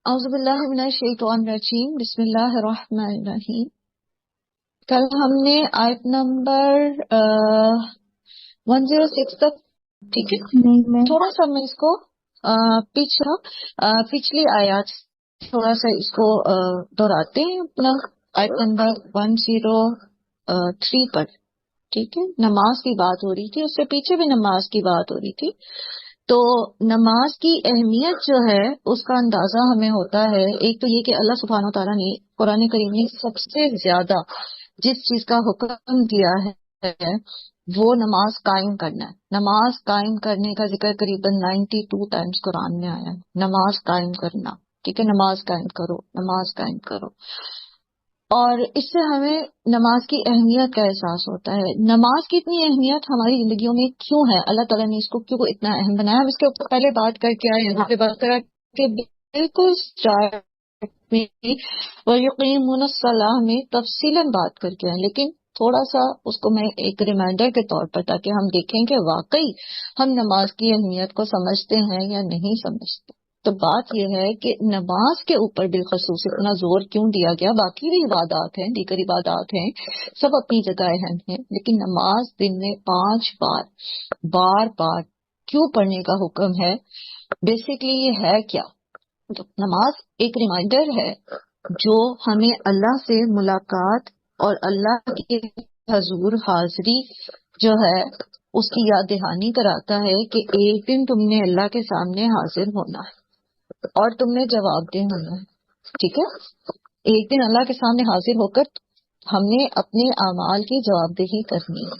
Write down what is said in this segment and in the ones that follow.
اعوذ باللہ من الشیطان الرجیم، بسم اللہ الرحمن الرحیم۔ کل ہم نے آیت نمبر 106 تک، ٹھیک ہے، نہیں میں تھوڑا سا میں اس کو پچھلی آیات تھوڑا سا اس کو دہراتے ہیں اپنا۔ آیت نمبر 103 پر، ٹھیک ہے، نماز کی بات ہو رہی تھی، اس سے پیچھے بھی نماز کی بات ہو رہی تھی۔ تو نماز کی اہمیت جو ہے اس کا اندازہ ہمیں ہوتا ہے، ایک تو یہ کہ اللہ سبحانہ وتعالیٰ نے قرآن کریم میں سب سے زیادہ جس چیز کا حکم دیا ہے وہ نماز قائم کرنا ہے۔ نماز قائم کرنے کا ذکر قریباً 92 ٹائمز قرآن میں آیا ہے، نماز قائم کرنا، ٹھیک ہے، نماز قائم کرو، نماز قائم کرو۔ اور اس سے ہمیں نماز کی اہمیت کا احساس ہوتا ہے۔ نماز کی اتنی اہمیت ہماری زندگیوں میں کیوں ہے، اللہ تعالیٰ نے اس کو کیوں اتنا اہم بنایا، ہم اس کے اوپر پہلے بات کر کے آئے ہیں، یہاں پہ بات کرا کہ بالکل اسٹارٹ میں وَيُقِيمُونَ الصَّلَاةَ میں تفصیلاً بات کر کے آئے، لیکن تھوڑا سا اس کو میں ایک ریمائنڈر کے طور پر، تاکہ ہم دیکھیں کہ واقعی ہم نماز کی اہمیت کو سمجھتے ہیں یا نہیں سمجھتے۔ تو بات یہ ہے کہ نماز کے اوپر بالخصوص اتنا زور کیوں دیا گیا، باقی بھی عبادات ہیں، دیگر عبادات ہیں، سب اپنی جگہ اہم ہیں، لیکن نماز دن میں 5 بار بار کیوں پڑھنے کا حکم ہے، بیسیکلی یہ ہے کیا؟ تو نماز ایک ریمائنڈر ہے جو ہمیں اللہ سے ملاقات اور اللہ کے حضور حاضری جو ہے اس کی یاد دہانی کراتا ہے کہ ایک دن تم نے اللہ کے سامنے حاضر ہونا ہے اور تم نے جواب دہ ہونا ہے، ٹھیک ہے۔ ایک دن اللہ کے سامنے حاضر ہو کر ہم نے اپنے اعمال کی جواب دہی کرنی ہے،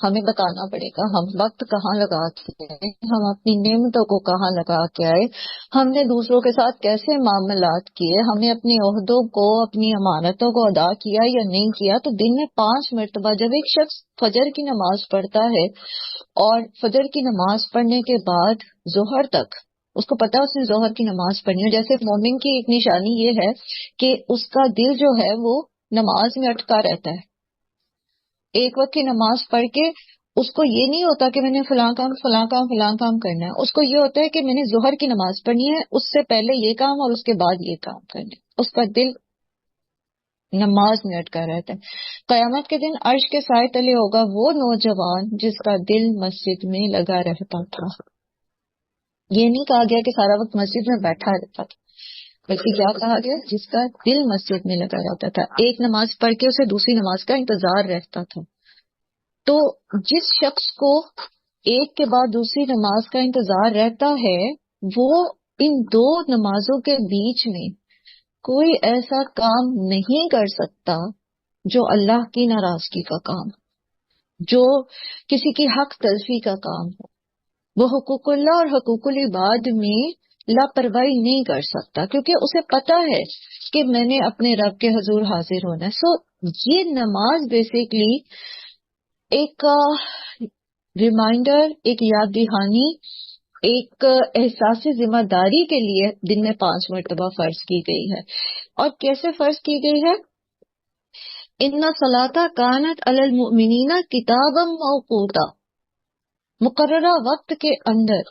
ہمیں بتانا پڑے گا ہم وقت کہاں لگا کے آئے، ہم اپنی نعمتوں کو کہاں لگا کے آئے، ہم نے دوسروں کے ساتھ کیسے معاملات کیے، ہم نے اپنے عہدوں کو، اپنی امانتوں کو ادا کیا یا نہیں کیا۔ تو دن میں 5 مرتبہ جب ایک شخص فجر کی نماز پڑھتا ہے اور فجر کی نماز پڑھنے کے بعد ظہر تک اس کو پتا اس نے ظہر کی نماز پڑھنی ہے، جیسے مومن کی ایک نشانی یہ ہے کہ اس کا دل جو ہے وہ نماز میں اٹکا رہتا ہے۔ ایک وقت کی نماز پڑھ کے اس کو یہ نہیں ہوتا کہ میں نے فلاں کام فلاں کام فلاں کام کرنا ہے، اس کو یہ ہوتا ہے کہ میں نے ظہر کی نماز پڑھنی ہے، اس سے پہلے یہ کام اور اس کے بعد یہ کام کرنا ہے، اس کا دل نماز میں اٹکا رہتا ہے۔ قیامت کے دن عرش کے سائے تلے ہوگا وہ نوجوان جس کا دل مسجد میں لگا رہتا تھا۔ یہ نہیں کہا گیا کہ سارا وقت مسجد میں بیٹھا رہتا تھا، بلکہ کیا کہا گیا، جس کا دل مسجد میں لگا رہتا تھا، ایک نماز پڑھ کے اسے دوسری نماز کا انتظار رہتا تھا۔ تو جس شخص کو ایک کے بعد دوسری نماز کا انتظار رہتا ہے وہ ان 2 نمازوں کے بیچ میں کوئی ایسا کام نہیں کر سکتا جو اللہ کی ناراضگی کا کام، جو کسی کی حق تلفی کا کام ہو۔ وہ حقوق اللہ اور حقوق العباد میں لاپرواہی نہیں کر سکتا، کیونکہ اسے پتا ہے کہ میں نے اپنے رب کے حضور حاضر ہونا ہے۔ یہ نماز بیسیکلی ایک ریمائنڈر، ایک یاد دہانی، ایک احساس ذمہ داری کے لیے دن میں 5 مرتبہ فرض کی گئی ہے۔ اور کیسے فرض کی گئی ہے؟ ان الصلاۃ کانت علی المؤمنین کتابا موقوتا، مقررہ وقت کے اندر۔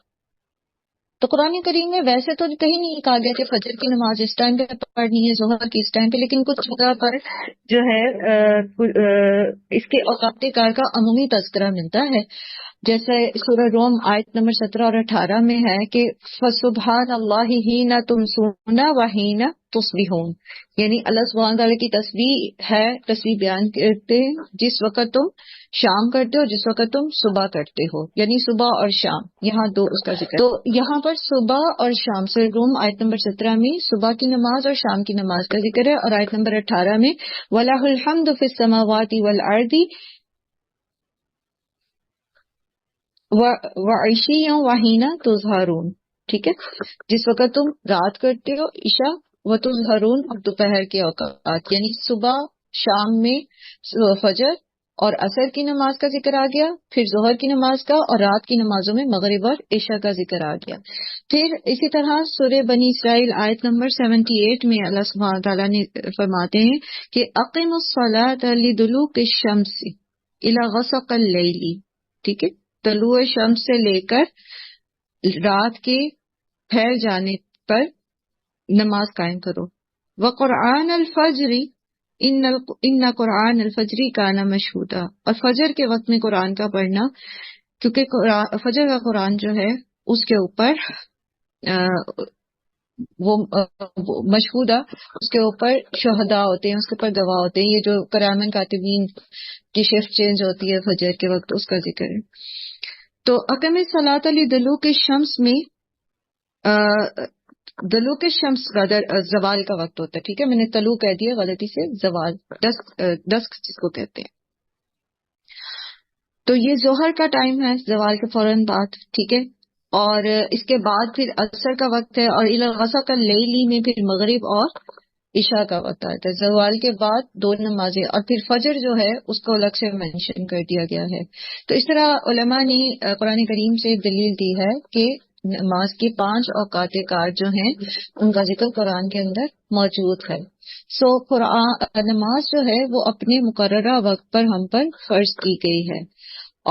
تو قرآن کریم میں ویسے تو کہیں نہیں کہا گیا کہ فجر کی نماز اس ٹائم پہ پڑھنی ہے، ظہر کی اس ٹائم پہ، لیکن کچھ جگہ پر جو ہے اس کے اوقات کار کا عمومی تذکرہ ملتا ہے، جیسے سورہ روم آیت نمبر 17 اور 18 میں ہے کہ فَسُبْحَانَ اللَّهِ حِینَ تُمْسُونَ وَحِینَ تُصْبِحُونَ، یعنی اللہ سبحانہ تعالیٰ کی تسبیح ہے، تسبیح بیان کرتے ہیں جس وقت تم شام کرتے ہو، جس وقت تم صبح کرتے ہو، یعنی صبح اور شام، یہاں 2 اس کا ذکر۔ تو یہاں پر صبح اور شام، سورہ روم آیت نمبر 17 میں صبح کی نماز اور شام کی نماز کا ذکر ہے، اور آیت نمبر 18 میں وَلَهُ الْحَمْدُ فِي السَّمَاوَاتِ وَالْأَرْضِ وَعِشِيًّا وَحِینَ تُظْہَرُونَ، ٹھیک ہے، جس وقت تم رات کرتے ہو، عشاء، وَتُظْہَرُونَ، اور دوپہر کے اوقات، یعنی صبح شام میں فجر اور عصر کی نماز کا ذکر آ گیا، پھر ظہر کی نماز کا، اور رات کی نمازوں میں مغرب اور عشاء کا ذکر آ گیا۔ پھر اسی طرح سورہ بنی اسرائیل آیت نمبر 78 میں اللہ سبحانہ تعالیٰ نے فرماتے ہیں کہ اقیموا الصلاۃ لدلوک الشمس الی غسق اللیل، ٹھیک ہے، طلوع شمس سے لے کر رات کے پھیل جانے پر نماز قائم کرو. وقرآن الفجر ان قرآن الفجر کان مشہودا، اور فجر کے وقت میں قرآن کا پڑھنا، کیونکہ فجر کا قرآن جو ہے اس کے اوپر وہ مشہودہ، اس کے اوپر شہداء ہوتے ہیں، اس کے اوپر گواہ ہوتے ہیں. یہ جو کرامن کاتبین کی شفٹ چینج ہوتی ہے فجر کے وقت، اس کا ذکر ہے. تو اقم صلاۃ لدلوک الشمس میں دلوک الشمس کا زوال کا وقت ہوتا ہے. ٹھیک ہے، میں نے طلوع کہہ دیا غلطی سے، زوال ڈسک جس کو کہتے ہیں. تو یہ ظہر کا ٹائم ہے زوال کے فوراً بعد. ٹھیک ہے، اور اس کے بعد پھر عصر کا وقت ہے، اور الی الغسق اللیلی میں پھر مغرب اور عشاء کا وقت آتا ہے. زوال کے بعد 2 نمازیں، اور پھر فجر جو ہے اس کو الگ سے مینشن کر دیا گیا ہے. تو اس طرح علماء نے قرآن کریم سے دلیل دی ہے کہ نماز کی 5 اوقات کار جو ہیں ان کا ذکر قرآن کے اندر موجود ہے. سو نماز جو ہے وہ اپنے مقررہ وقت پر ہم پر فرض کی گئی ہے،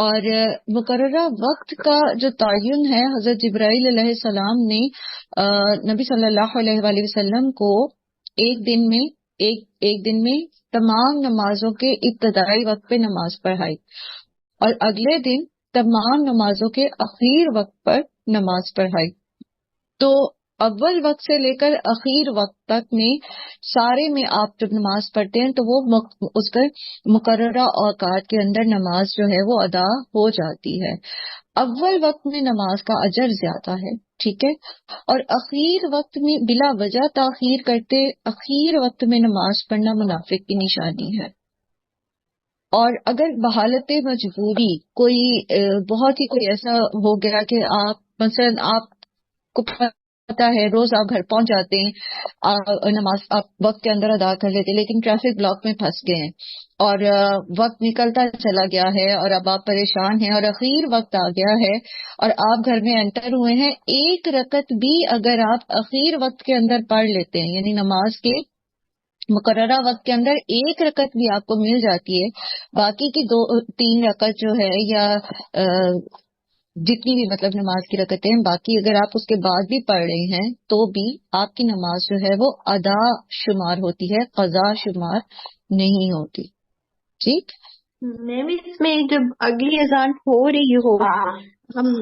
اور مقررہ وقت کا جو تعین ہے حضرت جبرائیل علیہ السلام نے نبی صلی اللہ علیہ وآلہ وسلم کو ایک دن میں تمام نمازوں کے ابتدائی وقت پہ نماز پڑھائی، اور اگلے دن تمام نمازوں کے اخیر وقت پر نماز پڑھائی. تو اول وقت سے لے کر اخیر وقت تک میں سارے میں آپ جب نماز پڑھتے ہیں تو وہ اس کے مقررہ اوقات کے اندر نماز جو ہے وہ ادا ہو جاتی ہے. اول وقت میں نماز کا اجر زیادہ ہے، ٹھیک ہے، اور اخیر وقت میں بلا وجہ تاخیر کرتے اخیر وقت میں نماز پڑھنا منافق کی نشانی ہے. اور اگر بحالت مجبوری کوئی بہت ہی کوئی ایسا ہو گیا کہ آپ مثلا آپ کو پتا ہے روز آپ گھر پہنچ جاتے ہیں، نماز آپ وقت کے اندر ادا کر لیتے، لیکن ٹریفک بلاک میں پھنس گئے ہیں اور وقت نکلتا چلا گیا ہے اور اب آپ پریشان ہیں اور اخیر وقت آ گیا ہے اور آپ گھر میں انٹر ہوئے ہیں. ایک رکعت بھی اگر آپ اخیر وقت کے اندر پڑھ لیتے ہیں، یعنی نماز کے مقررہ وقت کے اندر ایک رکعت بھی آپ کو مل جاتی ہے، باقی کی 2-3 رکعت جو ہے یا جتنی بھی مطلب نماز کی رکعتیں ہیں باقی اگر آپ اس کے بعد بھی پڑھ رہے ہیں تو بھی آپ کی نماز جو ہے وہ ادا شمار ہوتی ہے، قضا شمار نہیں ہوتی. ٹھیک، میم اس میں جب اگلی اذان ہو رہی ہو ہم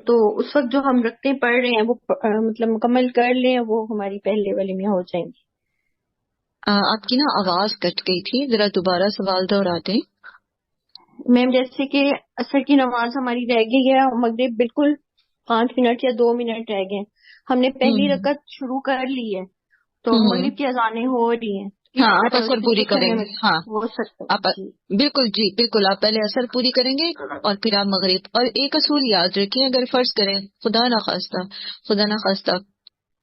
تو اس وقت جو ہم رکھتے پڑھ رہے ہیں وہ مطلب مکمل کر لیں، وہ ہماری پہلے والی میں ہو جائیں گی. آپ کی نا آواز کٹ گئی تھی، ذرا دوبارہ سوال دہرا دیں. میم جیسے کہ عصر کی نماز ہماری رہ گئی ہے، مغرب بالکل 5 منٹ یا 2 منٹ رہ گئے، ہم نے پہلی رکعت شروع کر لی ہے تو مغرب کی اذانیں ہو رہی ہیں. ہاں آپ اثر پوری کریں گے. ہاں ہو سکتا آپ ہے. بالکل جی بالکل، آپ پہلے اثر پوری کریں گے اور پھر آپ مغرب. اور ایک اصول یاد رکھیں، اگر فرض کریں خدا نخواستہ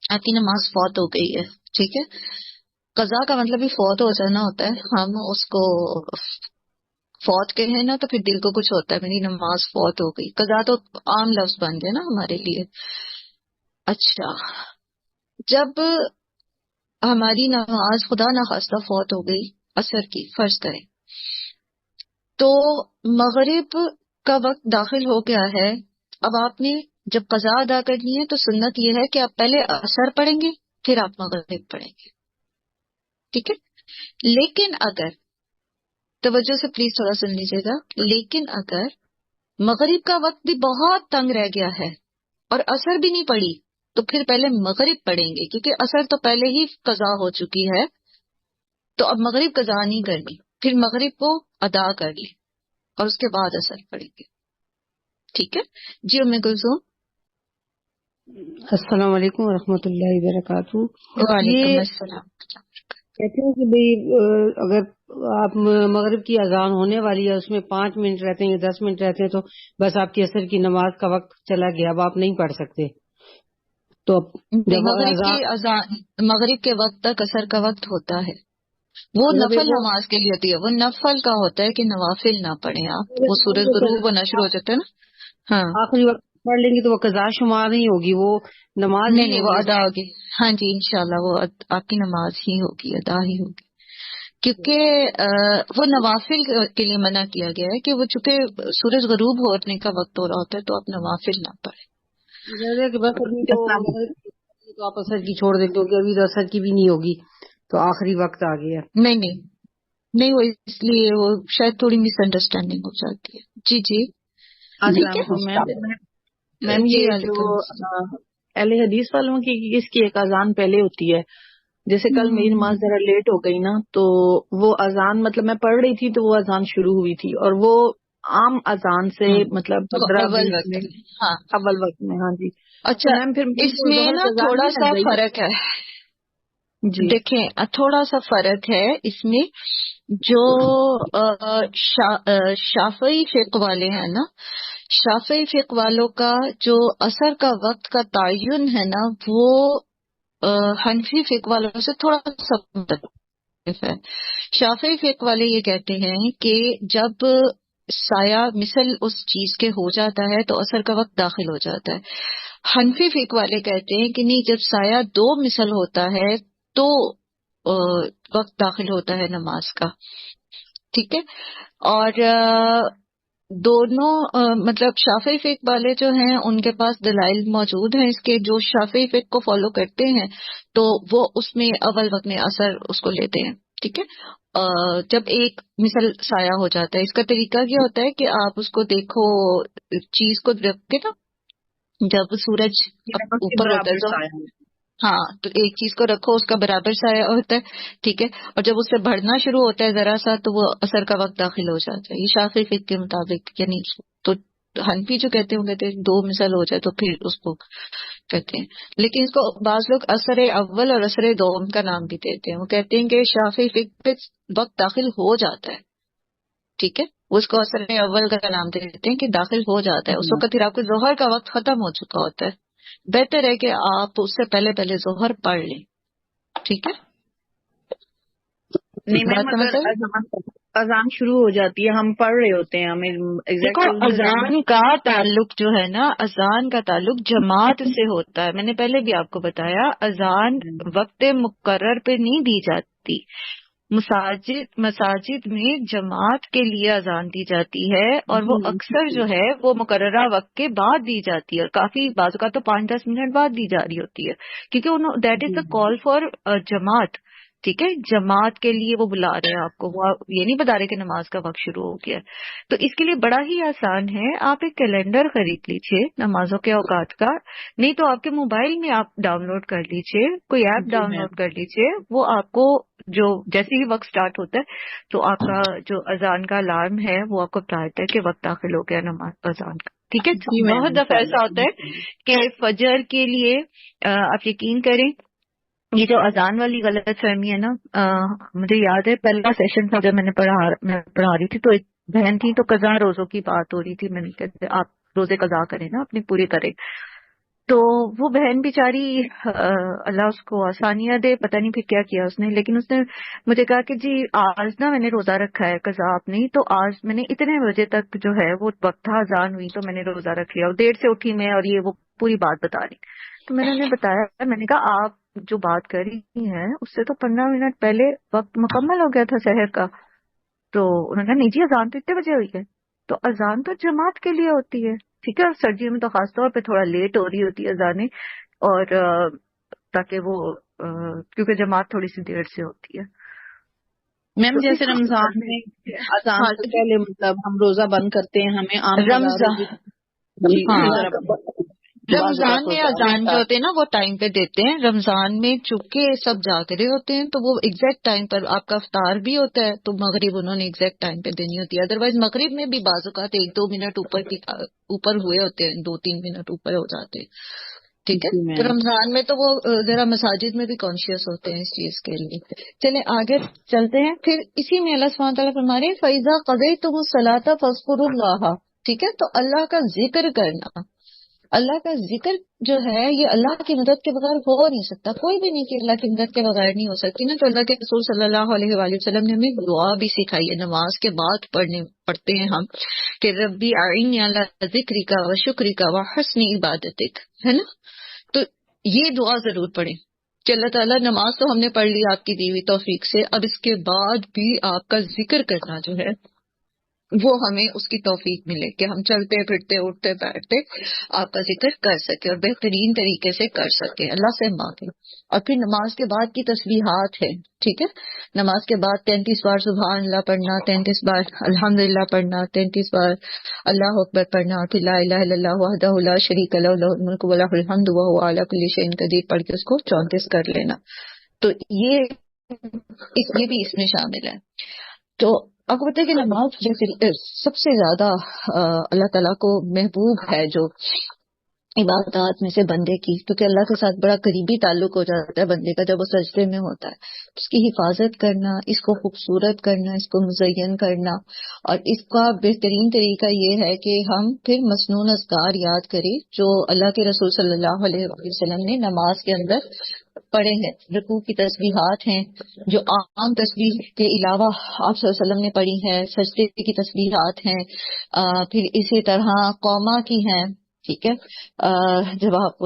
آپ کی نماز فوت ہو گئی ہے، ٹھیک ہے، قضا کا مطلب بھی فوت ہو جانا ہوتا ہے. ہم اس کو فوت کہیں نا تو پھر دل کو کچھ ہوتا ہے میری نماز فوت ہو گئی. قضا تو عام لفظ بن گیا نا ہمارے لیے. اچھا، جب ہماری نماز خدا نخواستہ فوت ہو گئی عصر کی فرض کریں تو مغرب کا وقت داخل ہو گیا ہے. اب آپ نے جب قضا ادا کرنی ہے تو سنت یہ ہے کہ آپ پہلے عصر پڑھیں گے پھر آپ مغرب پڑھیں گے، ٹھیک ہے. لیکن اگر توجہ سے پلیز تھوڑا سن لیجیے گا، لیکن اگر مغرب کا وقت بھی بہت تنگ رہ گیا ہے اور عصر بھی نہیں پڑی تو پھر پہلے مغرب پڑھیں گے، کیونکہ عصر تو پہلے ہی قضا ہو چکی ہے تو اب مغرب قضا نہیں کرنی، پھر مغرب کو ادا کر لیں اور اس کے بعد عصر پڑھیں گے. ٹھیک ہے جی ام کلثوم. السلام علیکم ورحمۃ اللہ وبرکاتہ. وعلیکم یہ السلام. کہتے ہیں کہ بھئی اگر آپ مغرب کی اذان ہونے والی ہے اس میں 5 منٹ رہتے ہیں یا 10 منٹ رہتے ہیں تو بس آپ کی عصر کی نماز کا وقت چلا گیا، اب آپ نہیں پڑھ سکتے. تو جب مغرب کے وقت تک عصر کا وقت ہوتا ہے، وہ نفل نماز کے لیے ہوتی ہے، وہ نفل کا ہوتا ہے کہ نوافل نہ پڑھیں آپ، وہ سورج غروب ہونا شروع ہو جاتا ہے نا. ہاں آخری وقت پڑھ لیں گے تو وہ قضا شمار نہیں ہوگی، وہ نماز نہیں وہ ادا ہوگی. ہاں جی انشاءاللہ وہ آپ کی نماز ہی ہوگی، ادا ہی ہوگی، کیونکہ وہ نوافل کے لیے منع کیا گیا ہے کہ وہ چونکہ سورج غروب ہونے کا وقت ہو رہا ہوتا ہے تو آپ نوافل نہ پڑھیں. تو آپ اثر کی چھوڑ دیتے ہو کہ ابھی تو اثر کی بھی نہیں ہوگی تو آخری وقت آ گیا. نہیں وہ اس لیے وہ شاید تھوڑی مس انڈرسٹینڈنگ ہو جاتی ہے. جی جی ٹھیک ہے. میم جی یہ جو وعلیکم اہل حدیث والوں کی اس کی ایک اذان پہلے ہوتی ہے. جیسے کل میری نماز ذرا لیٹ ہو گئی نا تو وہ اذان مطلب میں پڑھ رہی تھی تو وہ اذان شروع ہوئی تھی اور وہ عام اذان سے مطلب 15-20 اول وقت منٹ ہاں. اول وقت میں. ہاں جی. اچھا تو میم پھر اس میں نا تھوڑا سا فرق ہے. جی دیکھیں تھوڑا سا فرق ہے اس میں. جو شافعی فقہ والے ہیں نا، شافعی فقہ والوں کا جو اثر کا وقت کا تعین ہے نا وہ حنفی فقہ والوں سے تھوڑا سا مختلف ہے. شافعی فقہ والے یہ کہتے ہیں کہ جب سایہ مثل اس چیز کے ہو جاتا ہے تو اثر کا وقت داخل ہو جاتا ہے. حنفی فقہ والے کہتے ہیں کہ نہیں، جب سایہ 2 مثل ہوتا ہے تو وقت داخل ہوتا ہے نماز کا. ٹھیک ہے. اور دونوں مطلب شافعی فقہ والے جو ہیں ان کے پاس دلائل موجود ہیں اس کے. جو شافعی فقہ کو فالو کرتے ہیں تو وہ اس میں اول وقت میں اثر اس کو لیتے ہیں. ٹھیک ہے. جب ایک مثل سایہ ہو جاتا ہے، اس کا طریقہ کیا ہوتا ہے کہ آپ اس کو دیکھو، چیز کو رکھ کے نا، جب سورج اوپر ہوتا ہے تو ہاں تو ایک چیز کو رکھو، اس کا برابر سایہ ہوتا ہے. ٹھیک ہے. اور جب اس سے بڑھنا شروع ہوتا ہے ذرا سا تو وہ اثر کا وقت داخل ہو جاتا ہے. یہ شافعی فقہ کے مطابق. یعنی تو حنفی جو کہتے ہیں وہ کہتے ہیں 2 مثل ہو جائے تو پھر اس کو کہتے ہیں. لیکن اس کو بعض لوگ اثر اول اور اثر دوم کا نام بھی دیتے ہیں. وہ کہتے ہیں کہ شافعی فقہ پہ وقت داخل ہو جاتا ہے. ٹھیک ہے. وہ اس کو اثر اول کا نام دیتے ہیں کہ داخل ہو جاتا ہے. اس وقت پھر آپ کو ظہر کا وقت ختم ہو چکا ہوتا ہے. بہتر ہے کہ آپ اس سے پہلے ظہر پڑھ لیں. ٹھیک ہے. نہیں میم اگر اذان شروع ہو جاتی ہے، ہم پڑھ رہے ہوتے ہیں، ہمیں دیکھو اذان کا تعلق جو ہے نا، اذان کا تعلق جماعت سے ہوتا ہے. میں نے پہلے بھی آپ کو بتایا اذان وقت مقرر پہ نہیں دی جاتی. مساجد میں جماعت کے لیے اذان دی جاتی ہے اور وہ اکثر جو ہے وہ مقررہ وقت کے بعد دی جاتی ہے اور کافی بعض اوقات تو 5-10 منٹ بعد دی جا رہی ہوتی ہے کیونکہ that is the call for جماعت. ٹھیک ہے. جماعت کے لیے وہ بلا رہے ہیں آپ کو، وہ یہ نہیں بتا رہے کہ نماز کا وقت شروع ہو گیا. تو اس کے لیے بڑا ہی آسان ہے، آپ ایک کیلنڈر خرید لیجئے نمازوں کے اوقات کا، نہیں تو آپ کے موبائل میں آپ ڈاؤن لوڈ کر لیجئے، کوئی ایپ ڈاؤن لوڈ کر لیجئے. وہ آپ کو جو جیسے ہی وقت سٹارٹ ہوتا ہے تو آپ کا جو اذان کا الارم ہے وہ آپ کو بتاتا ہے کہ وقت داخل ہو گیا نماز اذان کا. ٹھیک ہے. بہت دفعہ ایسا ہوتا ہے کہ فجر کے لیے آپ یقین کریں، یہ جو اذان والی غلط فہمی ہے نا، مجھے یاد ہے پہلا سیشن تھا جب میں پڑھا رہی تھی تو ایک بہن تھی تو قضا روزوں کی بات ہو رہی تھی. میں نے کہا آپ روزے قضا کریں نا اپنی پوری طرح. تو وہ بہن بیچاری اللہ اس کو آسانیاں دے، پتہ نہیں پھر کیا کیا اس نے، لیکن اس نے مجھے کہا کہ جی آج نا میں نے روزہ رکھا ہے قضا آپ نہیں، تو آج میں نے اتنے بجے تک جو ہے وہ وقت تھا اذان ہوئی تو میں نے روزہ رکھ لیا اور دیر سے اٹھی میں، اور یہ وہ پوری بات بتا رہی. تو میں نے انہیں بتایا، میں نے کہا آپ جو بات کر رہی ہیں اس سے تو 15 منٹ پہلے وقت مکمل ہو گیا تھا سحر کا. تو انہوں نے کہا نہیں جی اذان تو اتنے بجے ہوئی ہے. تو اذان تو جماعت کے لیے ہوتی ہے. ٹھیک ہے. اور سردیوں میں تو خاص طور پہ تھوڑا لیٹ ہو رہی ہوتی ہے اذانیں، اور تاکہ وہ کیونکہ جماعت تھوڑی سی دیر سے ہوتی ہے. میم جیسے رمضان میں اذان سے پہلے مطلب ہم روزہ بند کرتے ہیں، ہمیں رمضان میں اذان جو ہوتے ہیں نا وہ ٹائم پہ دیتے ہیں. رمضان میں چونکہ سب جاگ رہے ہوتے ہیں تو وہ ایگزیکٹ ٹائم پر آپ کا افطار بھی ہوتا ہے تو مغرب انہوں نے ایگزیکٹ ٹائم پہ دینی ہوتی ہے. ادروائز مغرب میں بھی بعض اوقات 1-2 منٹ اوپر ہوئے ہوتے ہیں، 2-3 منٹ اوپر ہو جاتے ہیں. ٹھیک ہے. تو رمضان میں تو وہ ذرا مساجد میں بھی کانشیس ہوتے ہیں اس چیز کے لیے. چلیں آگے چلتے ہیں. پھر اسی میں اللہ سبحانہ تعالیٰ فرما رہے ہیں فَإِذَا قَضَيْتُمُ الصَّلَاةَ فَاذْكُرُوا اللَّهَ. ٹھیک ہے. تو اللہ کا ذکر کرنا، اللہ کا ذکر جو ہے یہ اللہ کی مدد کے بغیر ہو نہیں سکتا. کوئی بھی نہیں کہ اللہ کی مدد کے بغیر نہیں ہو سکتی نا. تو اللہ کے رسول صلی اللہ علیہ وآلہ وسلم نے ہمیں دعا بھی سکھائی ہے نماز کے بعد پڑھتے ہیں ہم کہ ربی اعنی علی ذکرک و شکرک و حسن عبادتک، ہے نا. تو یہ دعا ضرور پڑھیں کہ اللہ تعالیٰ نماز تو ہم نے پڑھ لی آپ کی دی ہوئی توفیق سے، اب اس کے بعد بھی آپ کا ذکر کرنا جو ہے وہ ہمیں اس کی توفیق ملے کہ ہم چلتے پھرتے اٹھتے بیٹھتے آپ کا ذکر کر سکے اور بہترین طریقے سے کر سکے، اللہ سے مانگے۔ اور پھر نماز کے بعد کی تسبیحات ہے، ٹھیک ہے، نماز کے بعد 33 بار سبحان اللہ پڑھنا، 33 بار الحمدللہ پڑھنا، 33 بار اللہ اکبر پڑھنا، اور پھر لا الہ الا اللہ وحدہ لا شریک لہ لہ الملک ولہ الحمد وہو علی کل شیء قدیر پڑھ کے اس کو 34 کر لینا۔ تو یہ بھی اس میں شامل ہے۔ تو آپ کو پتہ ہے کہ نماز جیسے سب سے زیادہ اللہ تعالیٰ کو محبوب ہے جو عبادات میں سے بندے کی، کیونکہ اللہ کے ساتھ بڑا قریبی تعلق ہو جاتا ہے بندے کا جب وہ سجدے میں ہوتا ہے۔ اس کی حفاظت کرنا، اس کو خوبصورت کرنا، اس کو مزین کرنا، اور اس کا بہترین طریقہ یہ ہے کہ ہم پھر مسنون اذکار یاد کریں جو اللہ کے رسول صلی اللہ علیہ وسلم نے نماز کے اندر پڑھے ہیں۔ رکوع کی تسبیحات ہیں جو عام تسبیح کے علاوہ آپ صلی اللہ علیہ وسلم نے پڑھی ہیں، سجدے کی تسبیحات ہیں، پھر اسی طرح قوما کی ہیں، ٹھیک ہے، جب آپ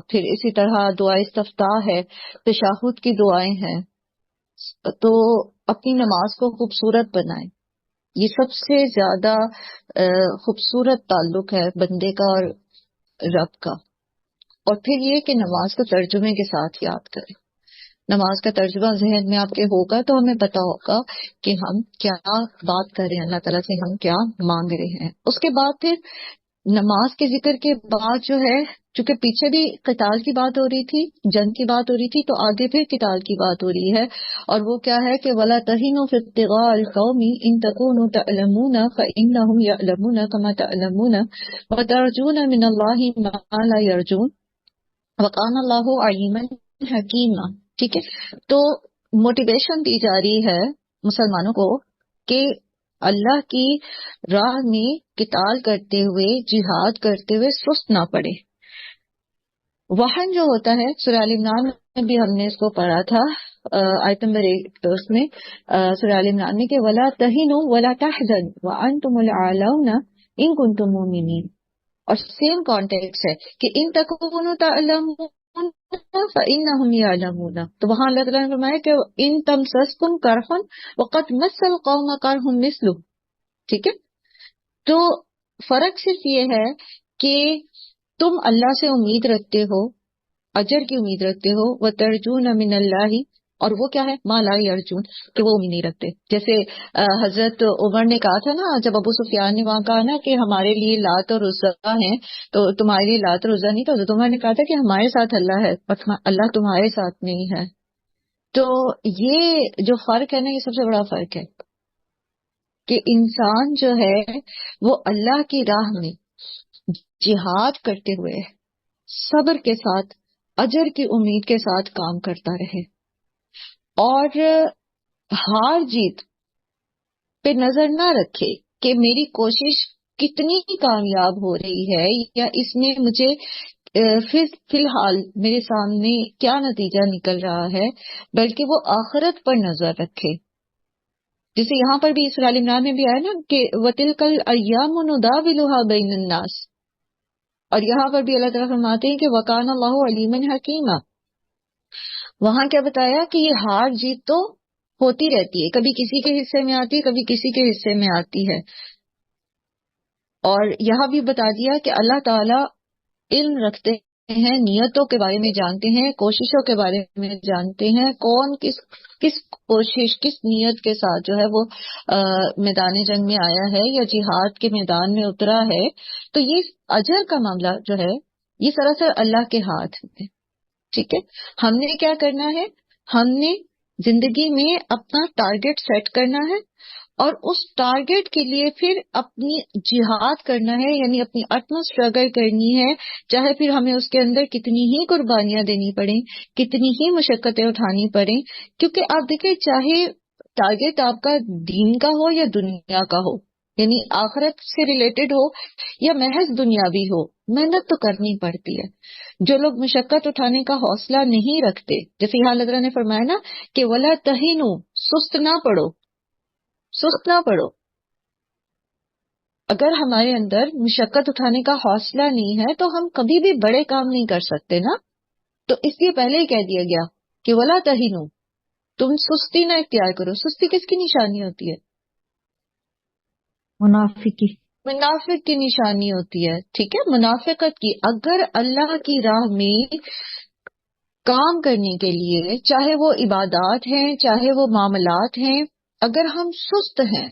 پھر اسی طرح دعائے استفتاح ہے، تشہد کی دعائیں ہیں۔ تو اپنی نماز کو خوبصورت بنائیں، یہ سب سے زیادہ خوبصورت تعلق ہے بندے کا اور رب کا۔ اور پھر یہ کہ نماز کو ترجمے کے ساتھ یاد کریں، نماز کا ترجمہ ذہن میں آپ کے ہوگا تو ہمیں پتا ہوگا کہ ہم کیا بات کر رہے ہیں، اللہ تعالیٰ سے ہم کیا مانگ رہے ہیں۔ اس کے بعد پھر نماز کے ذکر کے بعد جو ہے، چونکہ پیچھے بھی قتال کی بات ہو رہی تھی، جنگ کی بات ہو رہی تھی، تو آگے پھر قتال کی بات ہو رہی ہے، اور وہ کیا ہے کہ وَلَا تَهِنُوا فِي ابْتِغَاءِ الْقَوْمِ إِن تَكُونُوا تَعْلَمُونَ فَإِنَّهُمْ يَعْلَمُونَ كَمَا تَعْلَمُونَ وَتَرْجُونَ مِنَ اللَّهِ مَا لَا يَرْجُونَ وَكَانَ اللَّهُ عَلِيمًا حَكِيمًا۔ ٹھیک ہے، تو موٹیویشن دی جا رہی ہے مسلمانوں کو کہ اللہ کی راہ میں قتال کرتے ہوئے، جہاد کرتے ہوئے سست نہ پڑے۔ وہن جو ہوتا ہے، سورہ آل عمران میں بھی ہم نے اس کو پڑھا تھا، آیت نمبر 1 میں سورہ آل عمران میں کہ وَلَا تَهِنُوا وَلَا تَحْزَنُوا وَأَنْتُمُ الْأَعْلَوْنَ إِن كُنتُم مُؤْمِنِينَ، اور سیم کانٹیکس ہے کہ ان تکونوا تعلمون فإنهم يعلمون، تو وہاں اللہ تعالیٰ نے فرمایا کہ ان تمسسکم کرح وقد مس القوم کرح مثلہ، ٹھیک ہے، تو فرق صرف یہ ہے کہ تم اللہ سے امید رکھتے ہو، اجر کی امید رکھتے ہو، وترجون من اللہ، اور وہ کیا ہے ما لا یرجون، کہ وہ امید نہیں رکھتے۔ جیسے حضرت عمر نے کہا تھا نا، جب ابو سفیان نے وہاں کہا نا کہ ہمارے لیے لات اور عزا ہیں تو تمہارے لیے لات اور عزا نہیں، تو حضرت عمر نے کہا تھا کہ ہمارے ساتھ اللہ ہے اور اللہ تمہارے ساتھ نہیں ہے۔ تو یہ جو فرق ہے نا، یہ سب سے بڑا فرق ہے کہ انسان جو ہے وہ اللہ کی راہ میں جہاد کرتے ہوئے صبر کے ساتھ، اجر کی امید کے ساتھ کام کرتا رہے، اور ہار جیت پہ نظر نہ رکھے کہ میری کوشش کتنی کامیاب ہو رہی ہے یا اس میں مجھے فی الحال میرے سامنے کیا نتیجہ نکل رہا ہے، بلکہ وہ آخرت پر نظر رکھے۔ جیسے یہاں پر بھی سورہ آل عمران میں بھی آیا نا کہ وَتِلْكَ الْأَيَّامُ نُدَاوِلُهَا بَيْنَ النَّاسِ، اور یہاں پر بھی اللہ تعالیٰ فرماتے ہیں کہ وَكَانَ اللَّهُ عَلِيمًا حَكِيمًا۔ وہاں کیا بتایا کہ یہ ہار جیت تو ہوتی رہتی ہے، کبھی کسی کے حصے میں آتی ہے، کبھی کسی کے حصے میں آتی ہے، اور یہاں بھی بتا دیا کہ اللہ تعالیٰ علم رکھتے ہیں، نیتوں کے بارے میں جانتے ہیں، کوششوں کے بارے میں جانتے ہیں، کون کس کوشش کس نیت کے ساتھ جو ہے وہ میدان جنگ میں آیا ہے یا جہاد کے میدان میں اترا ہے۔ تو یہ اجر کا معاملہ جو ہے یہ سراسر اللہ کے ہاتھ میں، ٹھیک ہے۔ ہم نے کیا کرنا ہے، ہم نے زندگی میں اپنا ٹارگٹ سیٹ کرنا ہے اور اس ٹارگٹ کے لیے پھر اپنی جہاد کرنا ہے، یعنی اپنی اٹموسٹ اسٹرگل کرنی ہے، چاہے پھر ہمیں اس کے اندر کتنی ہی قربانیاں دینی پڑیں، کتنی ہی مشقتیں اٹھانی پڑیں، کیونکہ آپ دیکھیں چاہے ٹارگٹ آپ کا دین کا ہو یا دنیا کا ہو، یعنی آخرت سے ریلیٹڈ ہو یا محض دنیاوی ہو، محنت تو کرنی پڑتی ہے۔ جو لوگ مشقت اٹھانے کا حوصلہ نہیں رکھتے، جیسے یہاں اللہ تعالیٰ نے فرمایا نا کہ وَلَا تَهِنُوا، سست نہ پڑو، سست نہ پڑو۔ اگر ہمارے اندر مشقت اٹھانے کا حوصلہ نہیں ہے تو ہم کبھی بھی بڑے کام نہیں کر سکتے نا، تو اس لیے پہلے ہی کہہ دیا گیا کہ وَلَا تَهِنُوا، تم سستی نہ اختیار کرو۔ سستی کس کی نشانی ہوتی ہے؟ منافقی. منافق کی نشانی ہوتی ہے. ٹھیک ہے، منافقت کی. اگر اللہ کی راہ میں کام کرنے کے لیے، چاہے وہ عبادات ہیں چاہے وہ معاملات ہیں، اگر ہم سست ہیں،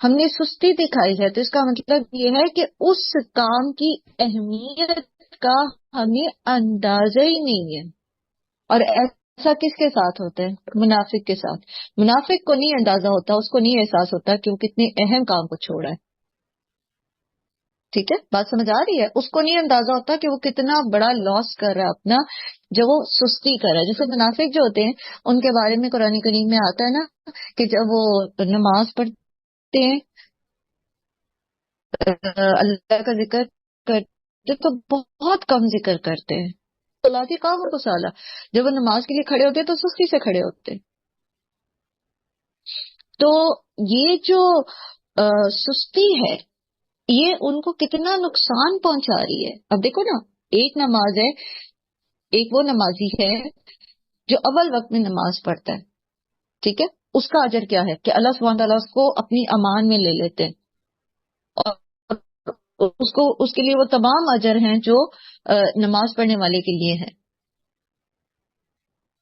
ہم نے سستی دکھائی ہے، تو اس کا مطلب یہ ہے کہ اس کام کی اہمیت کا ہمیں اندازہ ہی نہیں ہے. اور ایسا کس کے ساتھ ہوتا ہے؟ منافق کے ساتھ. منافق کو نہیں اندازہ ہوتا، اس کو نہیں احساس ہوتا کہ وہ کتنے اہم کام کو چھوڑا ہے. ٹھیک ہے، بات سمجھ آ رہی ہے؟ اس کو نہیں اندازہ ہوتا کہ وہ کتنا بڑا لاس کر رہا ہے اپنا، جب وہ سستی کر رہا ہے. جیسے منافق جو ہوتے ہیں ان کے بارے میں قرآن کریم میں آتا ہے نا کہ جب وہ نماز پڑھتے ہیں، اللہ کا ذکر کرتے تو بہت کم ذکر کرتے ہیں. صلاتی کام کو سالہ، جب وہ نماز کے لیے کھڑے ہوتے ہیں تو سستی سے کھڑے ہوتے ہیں. تو یہ جو سستی ہے یہ ان کو کتنا نقصان پہنچا رہی ہے. اب دیکھو نا، ایک نماز ہے، ایک وہ نمازی ہے جو اول وقت میں نماز پڑھتا ہے. ٹھیک ہے، اس کا اجر کیا ہے کہ اللہ سبحانہ تعالیٰ اس کو اپنی امان میں لے لیتے ہیں، اور اس کے لیے وہ تمام اجر ہیں جو نماز پڑھنے والے کے لیے ہیں.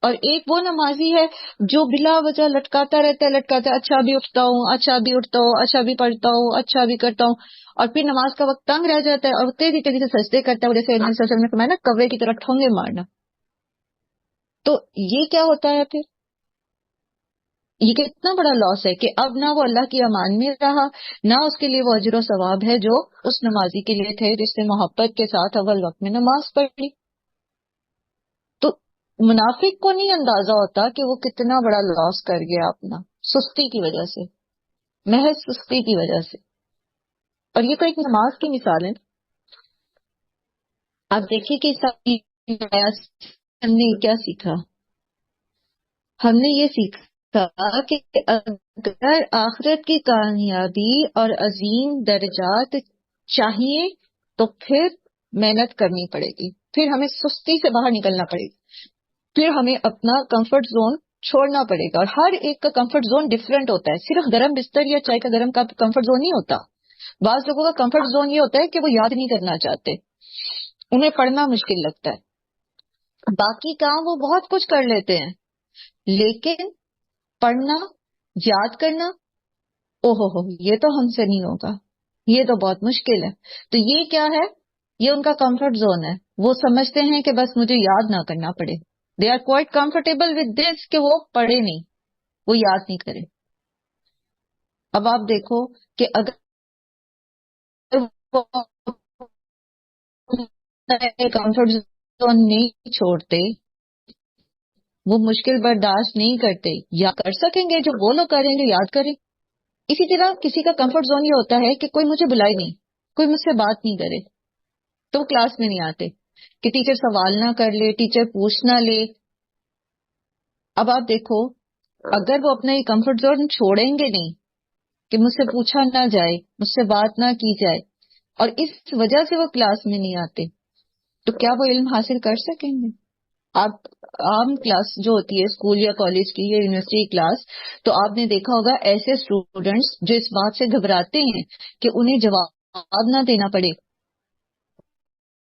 اور ایک وہ نمازی ہے جو بلا وجہ لٹکاتا رہتا ہے، اچھا بھی اٹھتا ہوں، اچھا بھی اٹھتا ہوں، اچھا بھی پڑھتا ہوں، اچھا بھی کرتا ہوں، اور پھر نماز کا وقت تنگ رہ جاتا ہے اور وہ تیزی تیزی سے سجدے کرتا ہے، جیسے نبی صلی اللہ علیہ وسلم نے فرمایا نا، کوے کی طرح ٹھونگے مارنا. تو یہ کیا ہوتا ہے پھر؟ یہ کتنا بڑا لاس ہے کہ اب نہ وہ اللہ کی امان میں رہا، نہ اس کے لیے وہ اجر و ثواب ہے جو اس نمازی کے لیے تھے جس نے محبت کے ساتھ اول وقت میں نماز پڑھی. تو منافق کو نہیں اندازہ ہوتا کہ وہ کتنا بڑا لاس کر گیا اپنا، سستی کی وجہ سے، محض سستی کی وجہ سے. اور یہ تو ایک نماز کی مثال ہے. آپ دیکھیے کہ ہم نے کیا سیکھا؟ ہم نے یہ سیکھا کہ اگر آخرت کی کامیابی اور عظیم درجات چاہیے تو پھر محنت کرنی پڑے گی، پھر ہمیں سستی سے باہر نکلنا پڑے گی، پھر ہمیں اپنا کمفرٹ زون چھوڑنا پڑے گا. اور ہر ایک کا کمفرٹ زون ڈفرینٹ ہوتا ہے. صرف گرم بستر یا چائے کا گرم کا کمفرٹ زون نہیں ہوتا. بعض لوگوں کا کمفرٹ زون یہ ہوتا ہے کہ وہ یاد نہیں کرنا چاہتے، انہیں پڑھنا مشکل لگتا ہے. باقی کام وہ بہت کچھ کر لیتے ہیں، لیکن پڑھنا، یاد کرنا، ہو یہ تو ہم سے نہیں ہوگا، یہ تو بہت مشکل ہے. تو یہ کیا ہے؟ یہ ان کا کمفرٹ زون ہے. وہ سمجھتے ہیں کہ بس مجھے یاد نہ کرنا پڑے. They are quite comfortable with this کہ وہ پڑھے نہیں، وہ یاد نہیں کرے. اب آپ دیکھو کہ اگر کمفرٹ زون نہیں چھوڑتے، وہ مشکل برداشت نہیں کرتے، یا کر سکیں گے جو وہ لوگ کریں جو یاد کریں. اسی طرح کسی کا کمفرٹ زون یہ ہوتا ہے کہ کوئی مجھے بلائے نہیں، کوئی مجھ سے بات نہیں کرے، تو وہ کلاس میں نہیں آتے، کہ ٹیچر سوال نہ کر لے، ٹیچر پوچھ نہ لے. اب آپ دیکھو، اگر وہ اپنا یہ کمفرٹ زون چھوڑیں گے نہیں کہ مجھ سے پوچھا نہ جائے، مجھ سے بات نہ کی جائے، اور اس وجہ سے وہ کلاس میں نہیں آتے، تو کیا وہ علم حاصل کر سکیں گے؟ آپ عام کلاس جو ہوتی ہے اسکول یا کالج کی یا یونیورسٹی کی کلاس، تو آپ نے دیکھا ہوگا ایسے اسٹوڈینٹس جو اس بات سے گھبراتے ہیں کہ انہیں جواب نہ دینا پڑے،